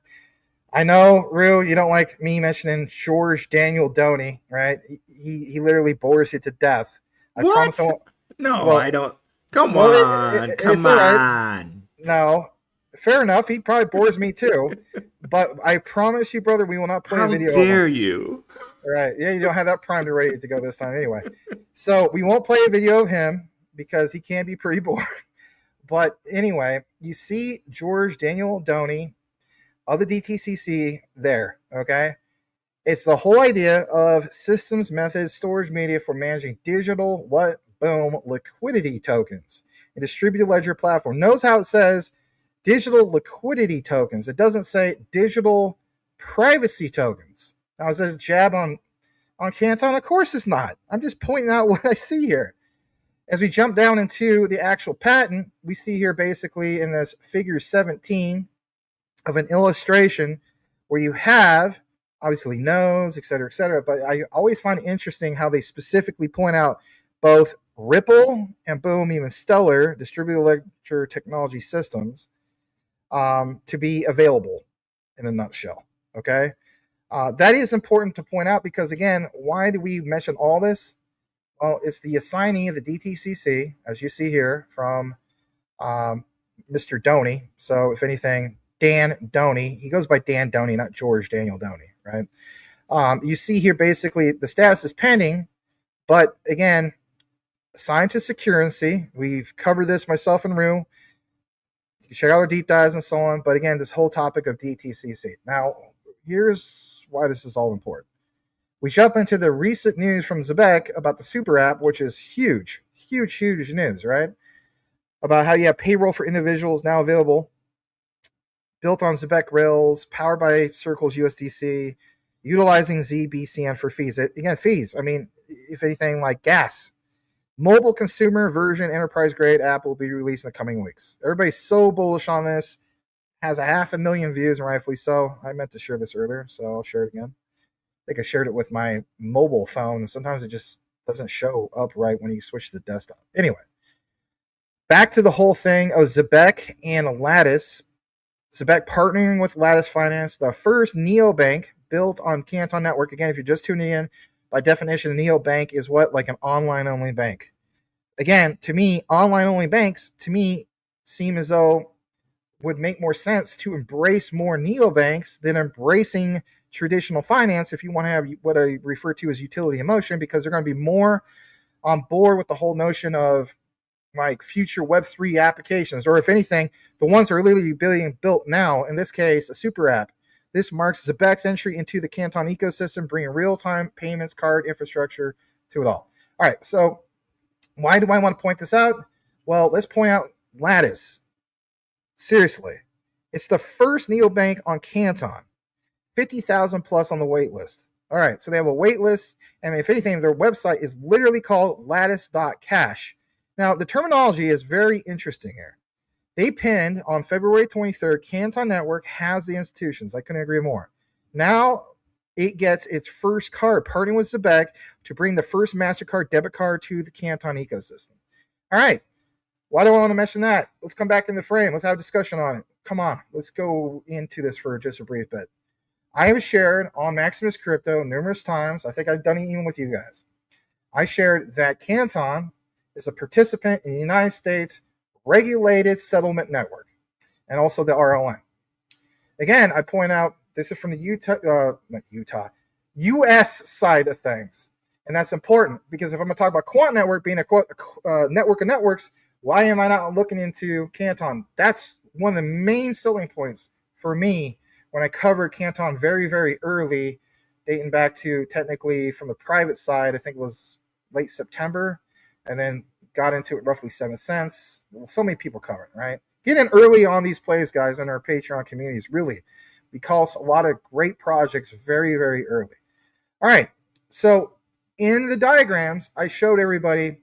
I know, Rue, you don't like me mentioning George Daniel Doney, right? He literally bores you to death. I promise I What? won't. No, I Well, don't. Come well, on. it's Come all right. on. No, fair enough. He probably bores me too. But I promise you, brother, we will not play a How video of him. dare you? Right. Yeah, you don't have that prime to ready to go this time anyway. So we won't play a video of him because he can be pretty boring. But anyway, you see George Daniel Doney of the DTCC there, okay? It's the whole idea of systems, methods, storage media for managing digital, boom, liquidity tokens. A distributed ledger platform. Notice how it says digital liquidity tokens. It doesn't say digital privacy tokens. Now, is this a jab on Canton? Of course it's not. I'm just pointing out what I see here. As we jump down into the actual patent, we see here basically in this figure 17 of an illustration where you have obviously nodes, et cetera, but I always find it interesting how they specifically point out both Ripple and boom, even Stellar distributed ledger technology systems to be available in a nutshell. Okay. That is important to point out because, again, why do we mention all this? Well, it's the assignee of the DTCC, as you see here from Mr. Doney. So, if anything, Dan Doney. He goes by Dan Doney, not George Daniel Doney, right? You see here basically the status is pending, but again, assigned to securrency. We've covered this, myself and Rue. You can check out our deep dives and so on. But again, this whole topic of DTCC. Now, here's why this is all important. We jump into the recent news from Zebec about the super app, which is huge news, right? About how you have payroll for individuals now available, built on Zebec Rails, powered by Circle's USDC, utilizing ZBCN for fees. Again, fees. I mean, if anything, like gas. Mobile consumer version enterprise grade app will be released in the coming weeks. Everybody's so bullish on this. Has 500,000 views, and rightfully so. I meant to share this earlier, so I'll share it again. I think I shared it with my mobile phone, and sometimes it just doesn't show up right when you switch to the desktop. Anyway, back to the whole thing of Zebec and Lattis. Zebec partnering with Lattis Finance, the first neobank built on Canton Network. Again, if you're just tuning in, by definition, a neobank is what? Like an online-only bank. Again, to me, online-only banks, to me, seem as though would make more sense to embrace more neobanks than embracing traditional finance if you want to have what I refer to as utility in motion, because they're going to be more on board with the whole notion of like future Web3 applications, or if anything, the ones that are literally being built now, in this case, a super app. This marks Zebec's entry into the Canton ecosystem, bringing real-time payments, card infrastructure to it all. All right, so why do I want to point this out? Well, let's point out Lattis. Seriously, it's the first neobank on Canton. 50,000 plus on the wait list. All right, so they have a wait list, and if anything, their website is literally called lattice.cash. Now, the terminology is very interesting here. They pinned on February 23rd, Canton Network has the institutions. I couldn't agree more. Now it gets its first card, partnering with Zebec to bring the first MasterCard debit card to the Canton ecosystem. All right. Why do I want to mention that? Let's come back in the frame. Let's have a discussion on it. Come on. Let's go into this for just a brief bit. I have shared on Maximus Crypto numerous times. I think I've done it even with you guys. I shared that Canton is a participant in the United States regulated settlement network, and also the RLN. Again, I point out this is from the U.S. side of things, and that's important because if I'm going to talk about Quant Network being a network of networks, why am I not looking into Canton? That's one of the main selling points for me when I covered Canton very, very early, dating back to technically from the private side. I think it was late September, and then got into it roughly 7 cents. So many people cover it, right? Get in early on these plays, guys, in our Patreon communities. Really, we call a lot of great projects very, very early. All right. So in the diagrams, I showed everybody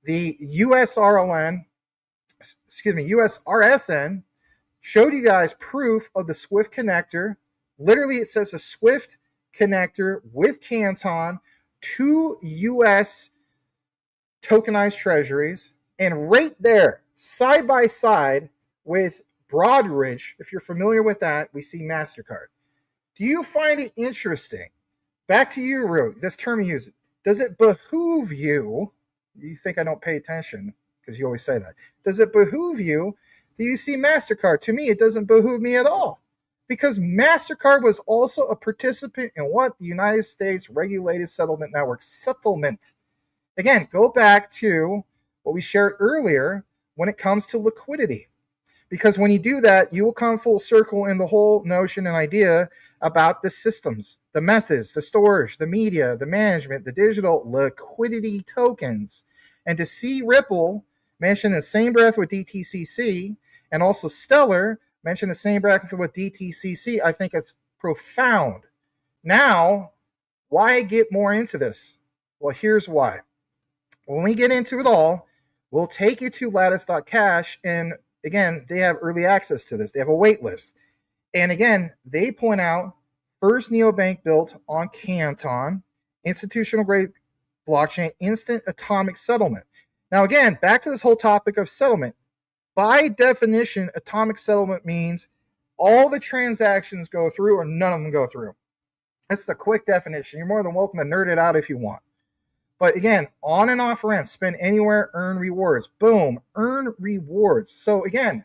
the USRLN, USRSN, showed you guys proof of the Swift connector. Literally, it says a Swift connector with Canton to US tokenized treasuries, and right there, side by side with Broadridge, if you're familiar with that, we see MasterCard. Do you find it interesting? Back to you, Ru, this term you use. Does it behoove you? You think I don't pay attention because you always say that. Does it behoove you? Do you see MasterCard? To me, it doesn't behoove me at all, because MasterCard was also a participant in what? The United States Regulated Settlement Network settlement. Again, go back to what we shared earlier when it comes to liquidity. Because when you do that, you will come full circle in the whole notion and idea about the systems, the methods, the storage, the media, the management, the digital liquidity tokens. And to see Ripple mentioned in the same breath with DTCC, and also Stellar mentioned the same breath with DTCC, I think it's profound. Now, why get more into this? Well, here's why. When we get into it all, we'll take you to lattice.cash, and again, they have early access to this. They have a wait list. And again, they point out first neobank built on Canton, institutional grade blockchain, instant atomic settlement. Now, again, back to this whole topic of settlement. By definition, atomic settlement means all the transactions go through or none of them go through. That's the quick definition. You're more than welcome to nerd it out if you want. But again, on and off ramp, spend anywhere, earn rewards. Boom, earn rewards. So again,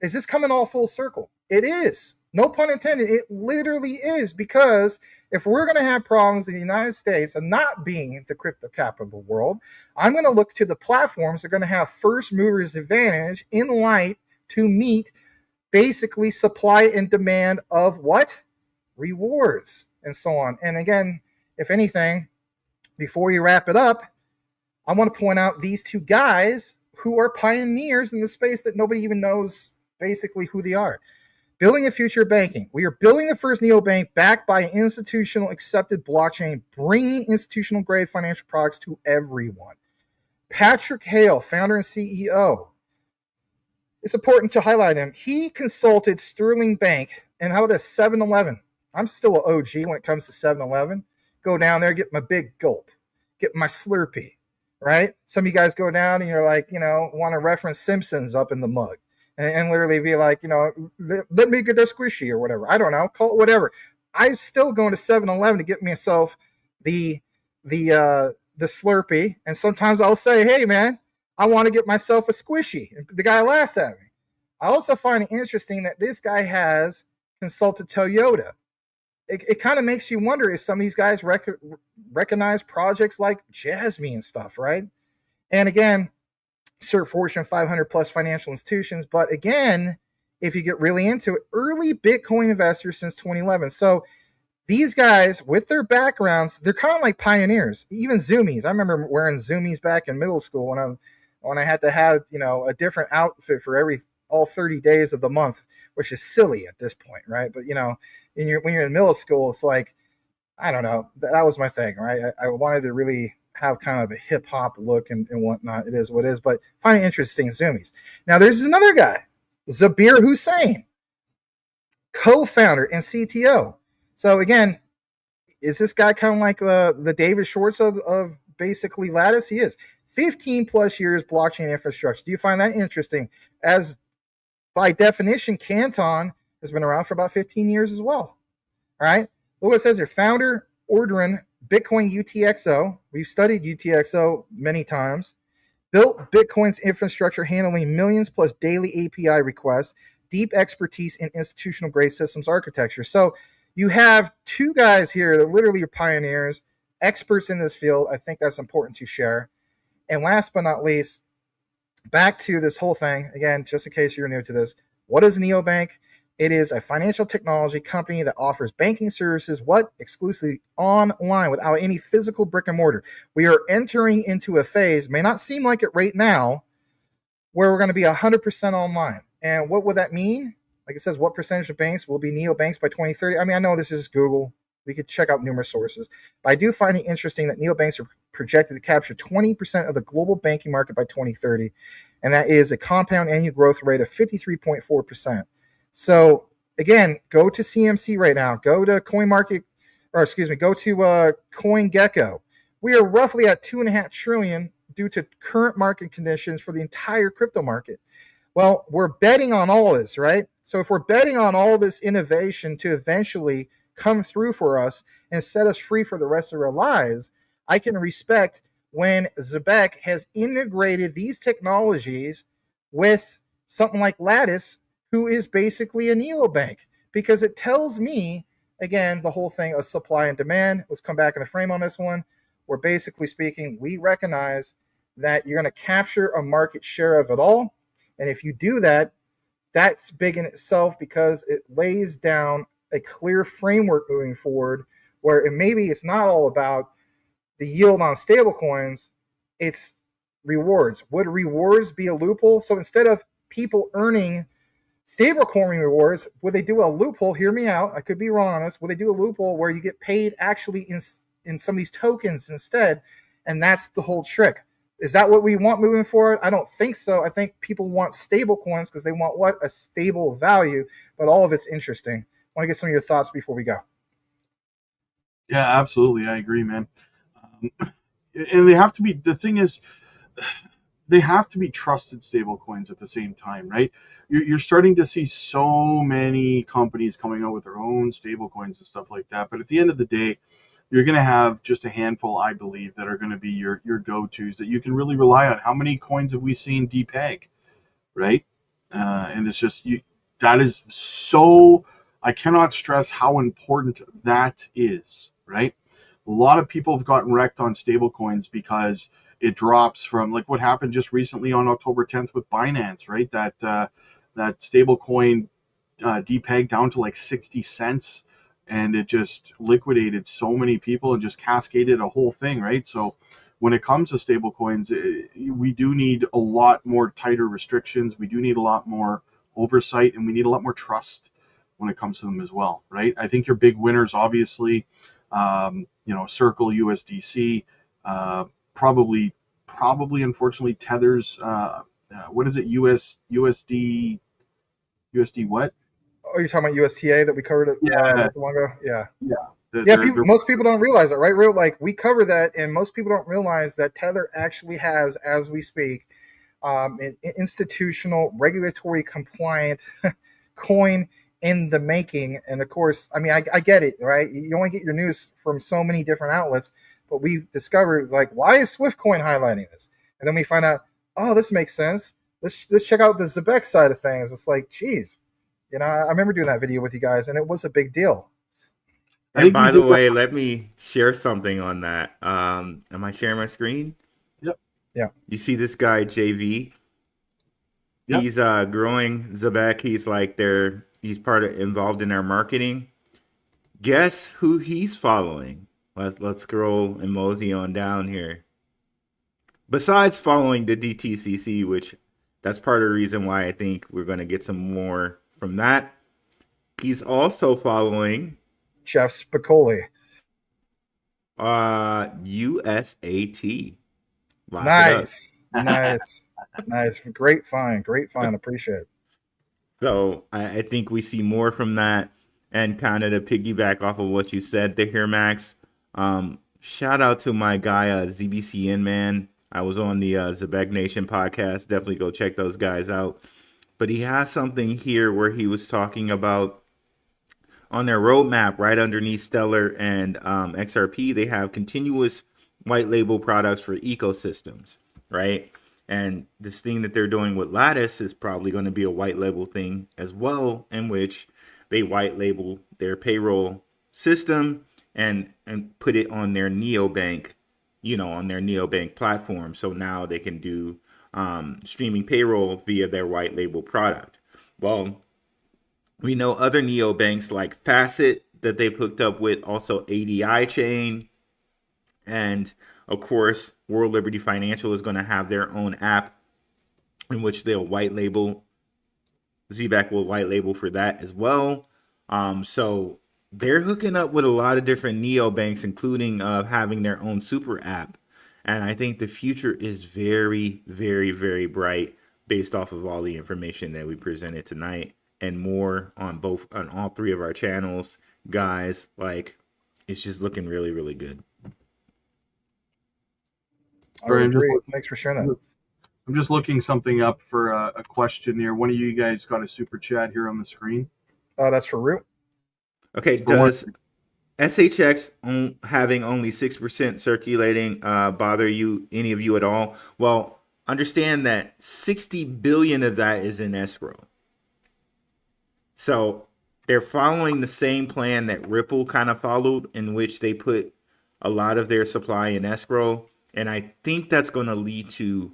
is this coming all full circle? It is. No pun intended. It literally is, because if we're going to have problems in the United States of not being the crypto capital of the world, I'm going to look to the platforms that are going to have first movers advantage in light to meet basically supply and demand of what? Rewards and so on. And again, if anything, before you wrap it up, I want to point out these two guys who are pioneers in the space that nobody even knows basically who they are. Building the future of banking. We are building the first neobank backed by an institutional accepted blockchain, bringing institutional grade financial products to everyone. Patrick Hale, founder and CEO. It's important to highlight him. He consulted Sterling Bank, and how about this, 7-Eleven. I'm still an OG when it comes to 7-Eleven. Go down there, get my big gulp, get my Slurpee, right? Some of you guys go down and you're like, want to reference Simpsons up in the mug and literally be like, let me get a squishy or whatever. I don't know, call it whatever. I'm still going to 7-Eleven to get myself the Slurpee, and sometimes I'll say, hey man, I want to get myself a squishy. And the guy laughs at me. I also find it interesting that this guy has consulted Toyota. It kind of makes you wonder if some of these guys recognize projects like Jasmine and stuff, right? And again, serve Fortune 500 plus financial institutions. But again, if you get really into it, early Bitcoin investors since 2011. So these guys, with their backgrounds, they're kind of like pioneers. Even Zoomies. I remember wearing Zoomies back in middle school when I had to have a different outfit for all 30 days of the month, which is silly at this point, right? But when you're in middle school, it's like, I don't know, that was my thing, right? I wanted to really have kind of a hip hop look and whatnot. It is what it is, but find it interesting, Zoomies. Now there's another guy, Zabir Hussain, co-founder and CTO. So again, is this guy kind of like the David Schwartz of basically Lattice? He is. 15 plus years blockchain infrastructure. Do you find that interesting? As by definition, Canton has been around for about 15 years as well. All right. Look what it says here. Founder ordering Bitcoin UTXO. We've studied UTXO many times. Built Bitcoin's infrastructure, handling millions plus daily API requests. Deep expertise in institutional grade systems architecture. So you have two guys here that literally are pioneers, experts in this field. I think that's important to share. And last but not least, back to this whole thing, again, just in case you're new to this, what is a neobank? It is a financial technology company that offers banking services, exclusively online without any physical brick and mortar. We are entering into a phase, may not seem like it right now, where we're going to be 100% online. And what would that mean? Like it says, what percentage of banks will be neobanks by 2030? I mean, I know this is Google. We could check out numerous sources. But I do find it interesting that neobanks are projected to capture 20% of the global banking market by 2030. And that is a compound annual growth rate of 53.4%. So again, go to CMC right now. Go to CoinGecko. We are roughly at $2.5 trillion due to current market conditions for the entire crypto market. Well, we're betting on all this, right? So if we're betting on all this innovation to eventually come through for us and set us free for the rest of our lives, I can respect when Zebec has integrated these technologies with something like Lattice, who is basically a neobank, because it tells me, again, the whole thing of supply and demand. Let's come back in the frame on this one. We're basically speaking, we recognize that you're going to capture a market share of it all. And if you do that, that's big in itself because it lays down a clear framework moving forward where maybe it's not all about the yield on stablecoins, it's rewards. Would rewards be a loophole? So instead of people earning stablecoin rewards, would they do a loophole? Hear me out. I could be wrong on this. Would they do a loophole where you get paid actually in some of these tokens instead? And that's the whole trick. Is that what we want moving forward? I don't think so. I think people want stable coins because they want what? A stable value, but all of it's interesting. I want to get some of your thoughts before we go. Yeah, absolutely. I agree, man. And they have to be, the thing is, they have to be trusted stable coins at the same time, right? You're starting to see so many companies coming out with their own stable coins and stuff like that. But at the end of the day, you're going to have just a handful, I believe, that are going to be your go-tos that you can really rely on. How many coins have we seen depeg, right? And it's just, that is so, I cannot stress how important that is, right? A lot of people have gotten wrecked on stable coins because it drops from, like what happened just recently on October 10th with Binance, right? That stable coin depegged down to like 60 cents, and it just liquidated so many people and just cascaded a whole thing, right? So when it comes to stable coins, we do need a lot more tighter restrictions. We do need a lot more oversight, and we need a lot more trust when it comes to them as well, right? I think your big winners, obviously, Circle, USDC, probably, unfortunately, Tether's, what is it, USD what? Oh, you're talking about USTA that we covered Yeah, not too long ago? Yeah. yeah. Most people don't realize that, right? Like we cover that, and most people don't realize that Tether actually has, as we speak, an institutional, regulatory compliant coin in the making. And of course, I mean, I get it, right? You only get your news from so many different outlets, but we discovered, like, why is SwiftCoin highlighting this? And then we find out, oh, this makes sense. Let's check out the Zebec side of things. It's like, geez, I remember doing that video with you guys, and it was a big deal. And by the way, let me share something on that. Am I sharing my screen? Yep. Yeah. You see this guy, JV? Yep. He's growing Zebec. He's like he's involved in their marketing. Guess who he's following? Let's scroll and mosey on down here. Besides following the DTCC, which that's part of the reason why I think we're going to get some more from that. He's also following Jeff Spicoli. USAT. Nice. Nice. Great find. Appreciate it. So I think we see more from that. And kind of to piggyback off of what you said there, Max. Shout out to my guy, ZBCN, man. I was on the Zebec Nation podcast. Definitely go check those guys out. But he has something here where he was talking about on their roadmap, right underneath Stellar and XRP, they have continuous white label products for ecosystems, right? And this thing that they're doing with Lattice is probably going to be a white label thing as well, in which they white label their payroll system and put it on their neobank, on their neobank platform. So now they can do streaming payroll via their white label product. Well, we know other neobanks like Facet that they've hooked up with, also ADI Chain, and of course, World Liberty Financial is going to have their own app in which they'll white label. Zebec will white label for that as well. So they're hooking up with a lot of different neobanks, including having their own super app. And I think the future is very, very, very bright based off of all the information that we presented tonight and more on all three of our channels. Guys, like, it's just looking really, really good. I would Sorry, agree. Thanks for sharing that. I'm just looking something up for a question here. One of you guys got a super chat here on the screen. That's for Root. Okay, It's for one. does SHX having only 6% circulating bother you, any of you at all? Well, understand that 60 billion of that is in escrow. So they're following the same plan that Ripple kind of followed, in which they put a lot of their supply in escrow. And I think that's going to lead to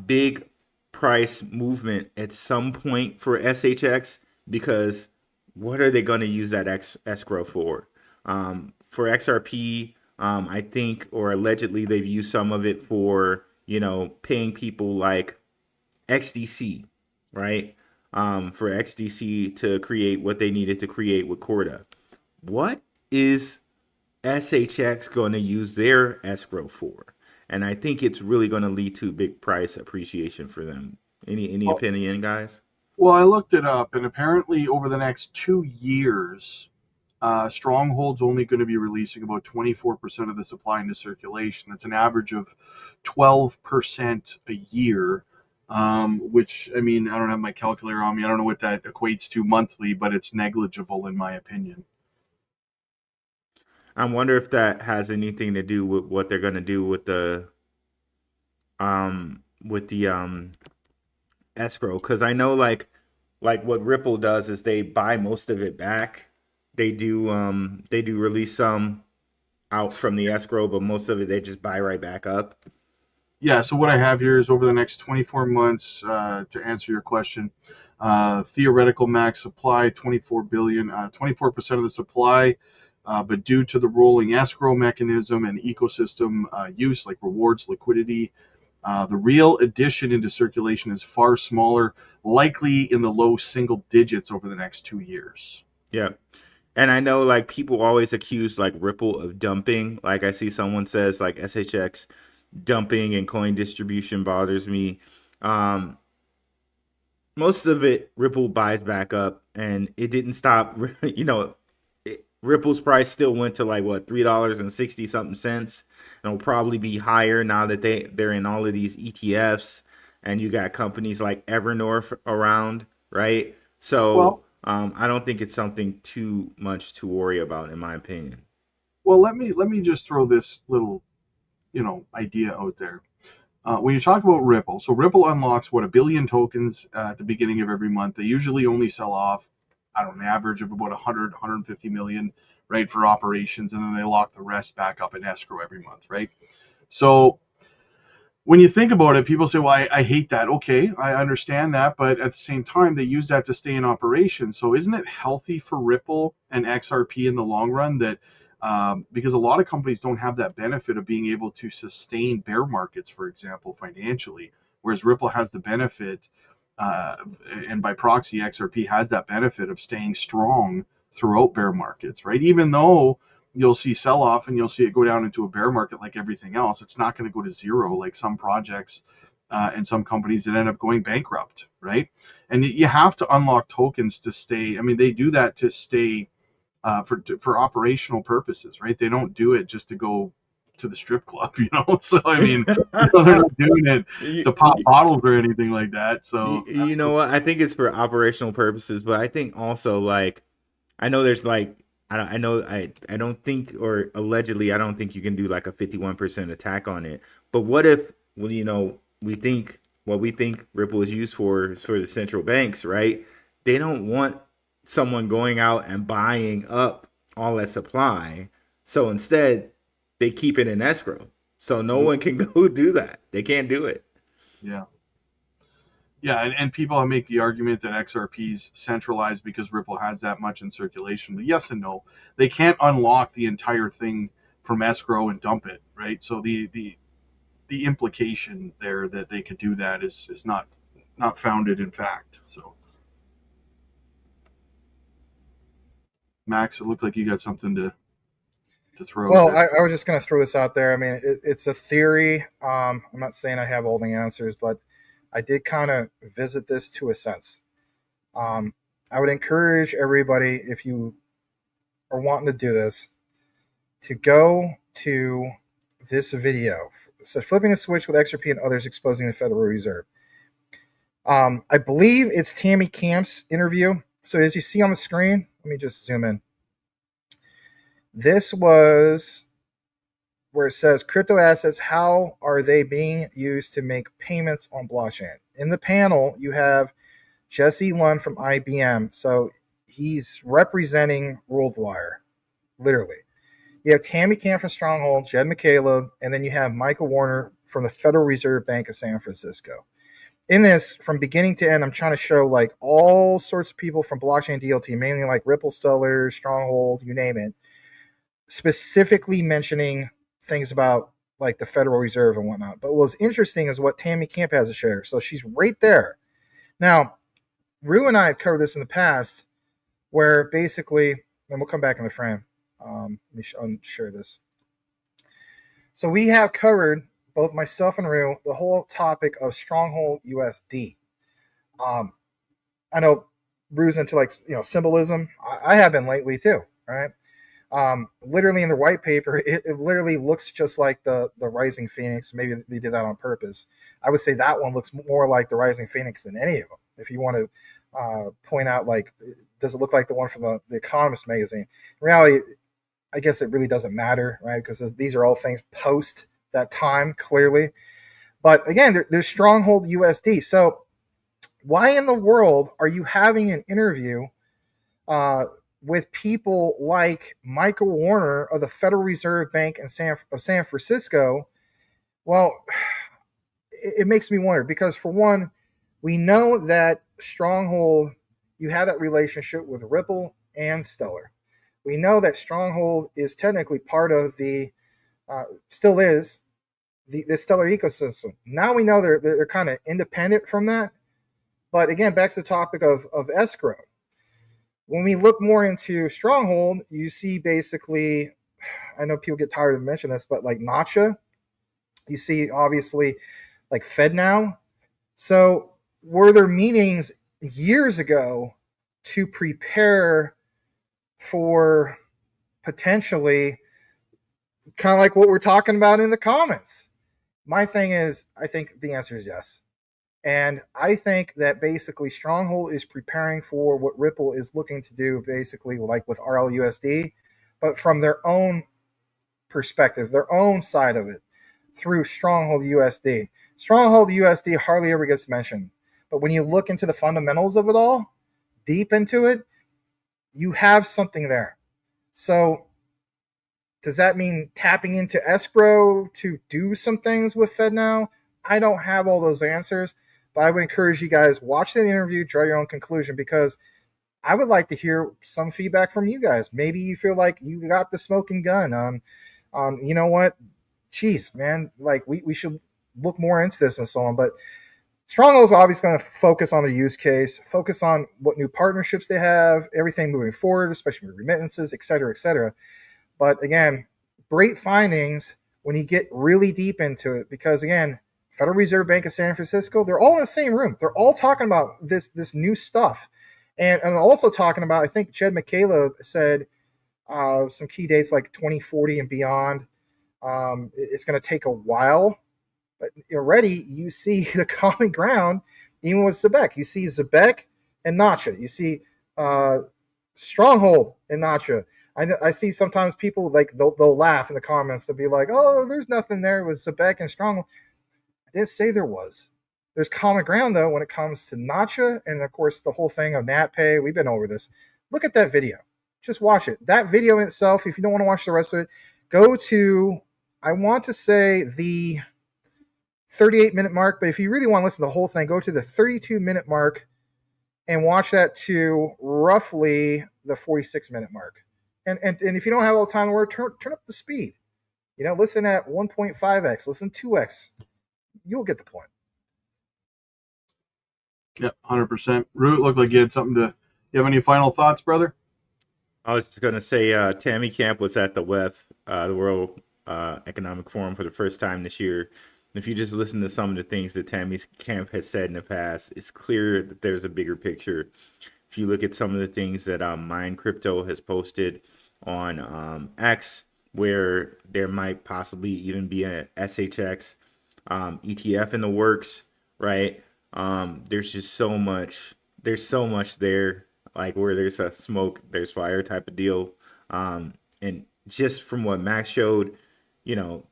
big price movement at some point for SHX, because what are they going to use that escrow for? For XRP, I think, or allegedly, they've used some of it for, paying people like XDC, right? For XDC to create what they needed to create with Corda. What is SHX going to use their escrow for? And I think it's really going to lead to big price appreciation for them. Any Well, opinion, guys? well, I looked it up, and apparently over the next 2 years, Stronghold's only going to be releasing about 24% of the supply into circulation. That's an average of 12% a year, which, I mean, I don't have my calculator on me. I don't know what that equates to monthly, but it's negligible in my opinion. I wonder if that has anything to do with what they're going to do with the escrow, because I know like what Ripple does is they buy most of it back. They do release some out from the escrow, but most of it they just buy right back up. Yeah, so what I have here is over the next 24 months, to answer your question, theoretical max supply, 24 billion, 24% of the supply, but due to the rolling escrow mechanism and ecosystem use like rewards, liquidity, the real addition into circulation is far smaller, likely in the low single digits over the next 2 years. Yeah. And I know like people always accuse like Ripple of dumping. Like I see someone says like SHX dumping and coin distribution bothers me. Um, Most of it Ripple buys back up, and it didn't stop. Ripple's price still went to like what, $3.60 something cents, and it'll probably be higher now that they're in all of these ETFs, and you got companies like Evernorth around, right? So Well, I don't think it's something too much to worry about, in my opinion. well, let me just throw this little, idea out there. When you talk about Ripple, so Ripple unlocks what, 1 billion tokens at the beginning of every month. They usually only sell off, I don't know, an average of about 100, 150 million, right, for operations, and then they lock the rest back up in escrow every month, right? So when you think about it, people say, well, I hate that. Okay, I understand that. But at the same time, they use that to stay in operation. So isn't it healthy for Ripple and XRP in the long run that, because a lot of companies don't have that benefit of being able to sustain bear markets, for example, financially, whereas Ripple has the benefit, uh, and by proxy, XRP has that benefit of staying strong throughout bear markets, right? Even though you'll see sell off and you'll see it go down into a bear market like everything else, it's not going to go to zero like some projects and some companies that end up going bankrupt, right? And you have to unlock tokens to stay. I mean, they do that to stay, for operational purposes, right? They don't do it just to go to the strip club, So I mean, they're not doing it you, to pop bottles or anything like that. So you know what? I think it's for operational purposes, but I think also like I know there's like I don't think, or allegedly I don't think you can do like a 51% attack on it. But what if, well, we think what we think Ripple is used for is for the central banks, right? They don't want someone going out and buying up all that supply. So instead, they keep it in escrow. So no one can go do that. They can't do it. yeah. Yeah, and people make the argument that XRP is centralized because Ripple has that much in circulation. But yes and no, they can't unlock the entire thing from escrow and dump it, right? So the implication there that they could do that is not founded in fact. So Max, it looked like you got something to throw out Well, there. I was just going to throw this out there. I mean, it's a theory. I'm not saying I have all the answers, but I did kind of visit this to a sense. Um, I would encourage everybody, if you are wanting to do this, to go to this video. So flipping the switch with XRP and others exposing the Federal Reserve. I believe it's Tammy Camp's interview. So as you see on the screen, let me just zoom in. This was where it says crypto assets, how are they being used to make payments on blockchain? In the panel, you have Jesse Lund from IBM. So he's representing WorldWire, literally. You have Tammy Camp from Stronghold, Jed McCaleb, and then you have Michael Warner from the Federal Reserve Bank of San Francisco. In this, from beginning to end, I'm trying to show like all sorts of people from blockchain DLT, mainly like Ripple, Stellar, Stronghold, you name it, specifically mentioning things about like the Federal Reserve and whatnot. But what's interesting is what Tammy Camp has to share. So she's right there. Now, Rue and I have covered this in the past, where basically, and we'll come back in the frame. Let me unshare this. So we have covered, both myself and Rue, the whole topic of Stronghold USD. I know Rue's into like symbolism. I have been lately too, right? Literally in the white paper, it literally looks just like the Rising Phoenix. Maybe they did that on purpose. I would say that one looks more like the Rising Phoenix than any of them. If you want to point out, like, does it look like the one from the Economist magazine? In reality, I guess it really doesn't matter, right? Because these are all things post that time, clearly. But again, there's Stronghold USD. So why in the world are you having an interview with people like Michael Warner of the Federal Reserve Bank of San Francisco? Well, it makes me wonder, because for one, we know that Stronghold, you have that relationship with Ripple and Stellar. We know that Stronghold is technically part of the, still is, the Stellar ecosystem. Now we know they're kind of independent from that. But again, back to the topic of escrow. When we look more into Stronghold, you see basically, I know people get tired of mentioning this, but like Nacha, you see obviously like FedNow. So were there meetings years ago to prepare for potentially kind of like what we're talking about in the comments? My thing is, I think the answer is yes. And I think that basically Stronghold is preparing for what Ripple is looking to do, basically like with RLUSD, but from their own perspective, their own side of it, through Stronghold USD. Stronghold USD hardly ever gets mentioned. But when you look into the fundamentals of it all, deep into it, you have something there. So does that mean tapping into escrow to do some things with FedNow? I don't have all those answers, but I would encourage you guys, watch the interview, draw your own conclusion, because I would like to hear some feedback from you guys. Maybe you feel like you got the smoking gun on you know what, geez, man, like we should look more into this and so on. But Stronghold is obviously going to focus on the use case, focus on what new partnerships they have, everything moving forward, especially with remittances, et cetera, et cetera. But again, great findings when you get really deep into it, because again, Federal Reserve Bank of San Francisco, they're all in the same room. They're all talking about this new stuff. And also talking about, I think Jed McCaleb said some key dates like 2040 and beyond. It's going to take a while, but already you see the common ground, even with Zebec. You see Zebec and Nacha. You see Stronghold and Nacha. I see sometimes people like they'll laugh in the comments. They'll be like, "Oh, there's nothing there with Zebec and Stronghold." I didn't say there was. There's common ground though when it comes to Nacha, and of course the whole thing of NatPay. We've been over this. Look at that video. Just watch it. That video in itself. If you don't want to watch the rest of it, go to, I want to say, the 38-minute mark. But if you really want to listen to the whole thing, go to the 32-minute mark and watch that to roughly the 46-minute mark. And if you don't have all the time in the world, turn up the speed. Listen at 1.5x, listen 2x. You'll get the point. Yep, 100%. Root, looked like you had something to. You have any final thoughts, brother? I was just gonna say, Tammy Camp was at the the World Economic Forum, for the first time this year. If you just listen to some of the things that Tammy Camp has said in the past, it's clear that there's a bigger picture. If you look at some of the things that Mind Crypto has posted on X, where there might possibly even be a SHX ETF in the works, right? There's just so much. There's so much there, like where there's a smoke, there's fire type of deal. And just from what Max showed,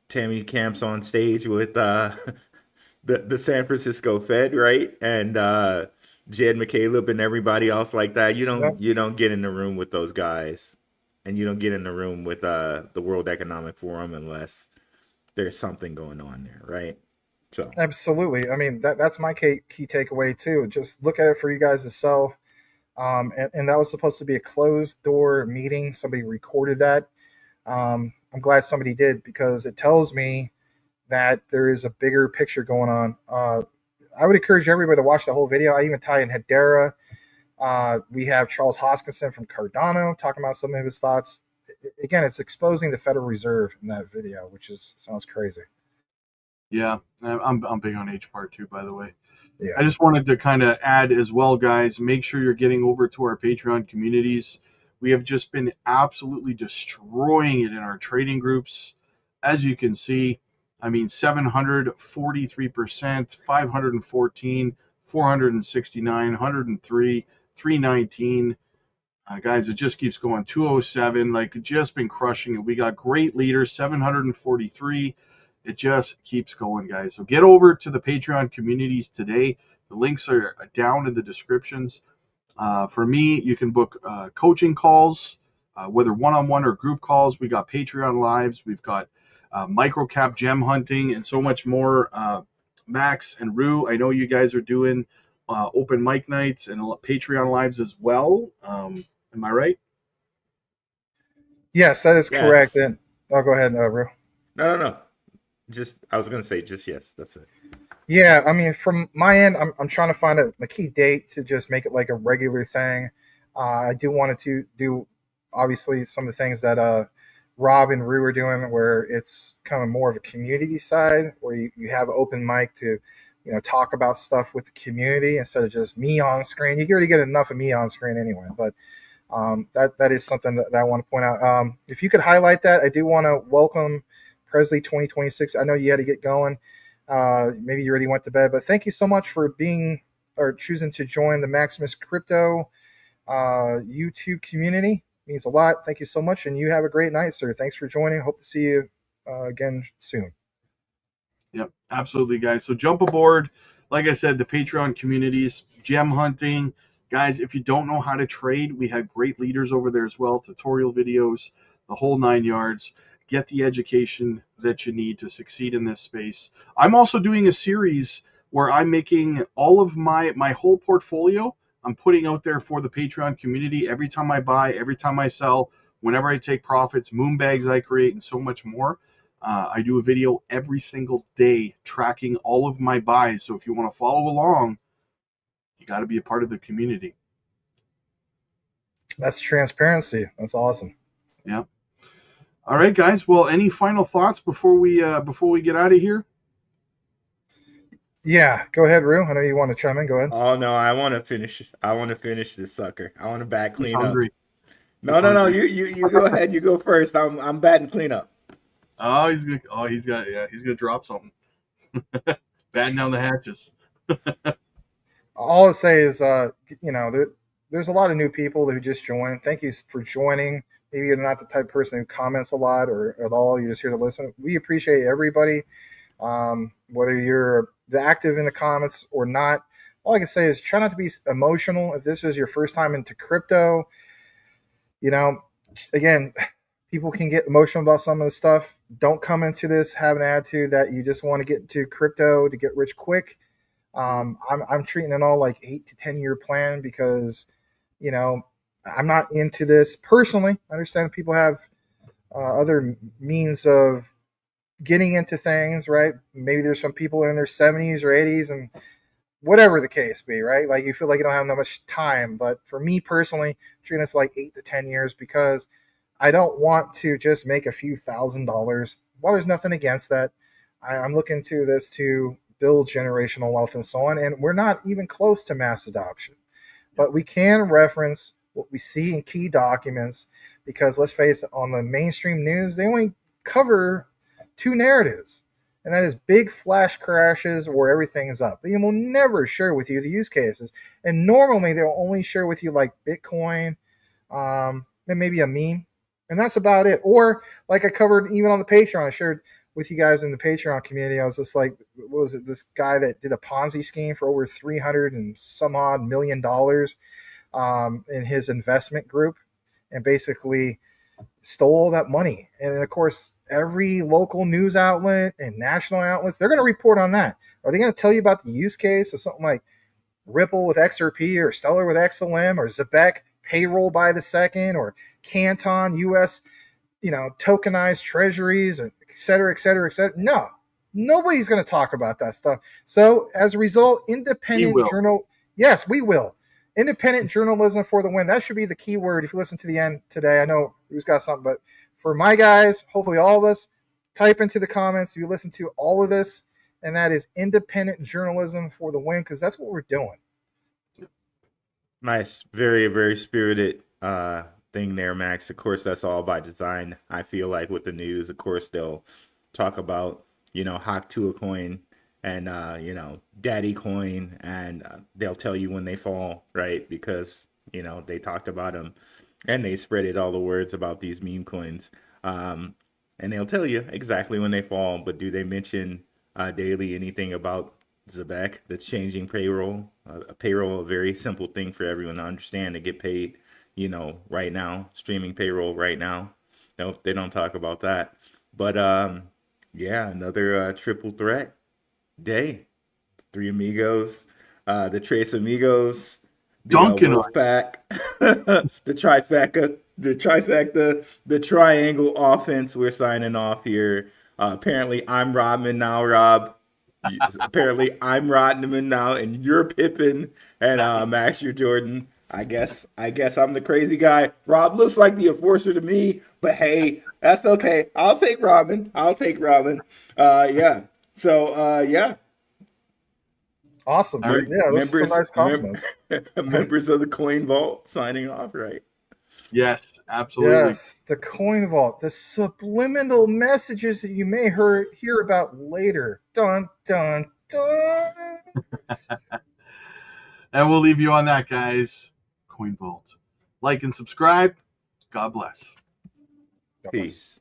Tammy Camp's on stage with the San Francisco Fed, right? And Jed McCaleb and everybody else like that. Yep. You don't get in the room with those guys, and you don't get in the room with the World Economic Forum unless there's something going on there, right? So Absolutely. I mean, that's my key takeaway too. Just look at it for you guys to sell. And that was supposed to be a closed door meeting. Somebody recorded that. I'm glad somebody did, because it tells me that there is a bigger picture going on. I would encourage everybody to watch the whole video. I even tie in Hedera. We have Charles Hoskinson from Cardano talking about some of his thoughts. Again, it's exposing the Federal Reserve in that video, which sounds crazy. Yeah, I'm big on H part too, by the way. Yeah. I just wanted to kind of add as well, guys, make sure you're getting over to our Patreon communities. We have just been absolutely destroying it in our trading groups. As you can see, I mean, 743%, 514, 469, 103, 319. Guys, it just keeps going. 207, like, just been crushing it. We got great leaders, 743. It just keeps going, guys. So get over to the Patreon communities today. The links are down in the descriptions. For me, you can book coaching calls, whether one-on-one or group calls. We got Patreon lives. We've got microcap gem hunting and so much more. Max and Rue, I know you guys are doing open mic nights and Patreon lives as well. Am I right? Yes, that is correct. yes, And I'll go ahead, Rue. no. Just I was gonna say just yes. That's it. Yeah, I mean, from my end, I'm trying to find a key date to just make it like a regular thing. I do want to do, obviously, some of the things that Rob and Rue are doing, where it's kind of more of a community side, where you have open mic to, talk about stuff with the community instead of just me on screen. You already get enough of me on screen anyway, but that is something that I want to point out. If you could highlight that, I do want to welcome Presley 2026. I know you had to get going. Maybe you already went to bed, but thank you so much for being or choosing to join the Maximus Crypto YouTube community. It means a lot. Thank you so much, and you have a great night, sir. Thanks for joining. Hope to see you again soon. Yep, absolutely, guys. So jump aboard. Like I said, the Patreon communities, gem hunting. Guys, if you don't know how to trade, we have great leaders over there as well, tutorial videos, the whole 9 yards. Get the education that you need to succeed in this space. I'm also doing a series where I'm making all of my whole portfolio. I'm putting out there for the Patreon community every time I buy, every time I sell, whenever I take profits, moon bags I create, and so much more. I do a video every single day tracking all of my buys. So if you want to follow along, you got to be a part of the community. That's transparency. That's awesome. Yeah. All right, guys. Well, any final thoughts before we get out of here? Yeah, go ahead, Rue. I know you want to chime in. Go ahead. Oh no, I want to finish. I want to finish this sucker. I want to bat He's clean up. hungry. No. You go ahead. You go first. I'm batting clean up. Oh, he's gonna drop something. Batten down the hatches. All I'll say is, there's a lot of new people who just joined. Thank you for joining. Maybe you're not the type of person who comments a lot or at all. You're just here to listen. We appreciate everybody, whether you're active in the comments or not. All I can say is try not to be emotional. If this is your first time into crypto, again, people can get emotional about some of the stuff. Don't come into this having an attitude that you just want to get into crypto to get rich quick. I'm treating it all like 8 to 10 year plan because, I'm not into this personally. I understand that people have other means of getting into things, right? Maybe there's some people in their 70s or 80s and whatever the case be, right? Like you feel like you don't have that much time. But for me personally, I'm treating this like 8 to 10 years because I don't want to just make a few $1,000s. While there's nothing against that, I'm looking to this to build generational wealth and so on. And we're not even close to mass adoption. But we can reference what we see in key documents, because let's face it, on the mainstream news, they only cover two narratives. And that is big flash crashes where everything is up. They will never share with you the use cases. And normally they'll only share with you like Bitcoin, and maybe a meme. And that's about it. Or like I covered even on the Patreon, I shared with you guys in the Patreon community. I was just like, what was it? This guy that did a Ponzi scheme for over 300 and some odd $1 million in his investment group, and basically stole all that money. And of course, every local news outlet and national outlets, they're going to report on that. Are they going to tell you about the use case of something like Ripple with XRP or Stellar with XLM or Zebec payroll by the second or Canton US, tokenized treasuries, or et cetera, et cetera, et cetera? No, nobody's going to talk about that stuff. So as a result, independent journal. Yes, we will. Independent journalism for the win. That should be the key word if you listen to the end today. I know who's got something, but for my guys, hopefully all of us, type into the comments if you listen to all of this, and that is independent journalism for the win, because that's what we're doing. Nice. Very, very spirited thing there, Max. Of course, that's all by design. I feel like with the news, of course, they'll talk about, Hawk to a coin and, Daddy coin, and they'll tell you when they fall, right? Because, they talked about them and they spreaded all the words about these meme coins. And they'll tell you exactly when they fall, but do they mention daily anything about Zebec that's changing payroll? Payroll, a very simple thing for everyone to understand, to get paid, right now, streaming payroll right now. Nope, they don't talk about that. But yeah, another triple threat day. Three amigos, the Trace Amigos, the Dunking on Wolf Pack, the trifecta, the triangle offense. We're signing off here. Apparently, I'm Rodman now, Rob. Apparently, I'm Rodman now, and you're Pippin, and Max, you're Jordan. I guess I'm the crazy guy. Rob looks like the enforcer to me, but hey, that's okay. I'll take Robin. Yeah. So yeah. Awesome. All right. Yeah, those are some nice compliments. Members of the Coin Vault signing off, right? Yes, absolutely. Yes, the Coin Vault, the subliminal messages that you may hear about later. Dun, dun, dun. And we'll leave you on that, guys. Coin Vault. Like and subscribe. God bless. God bless. Peace.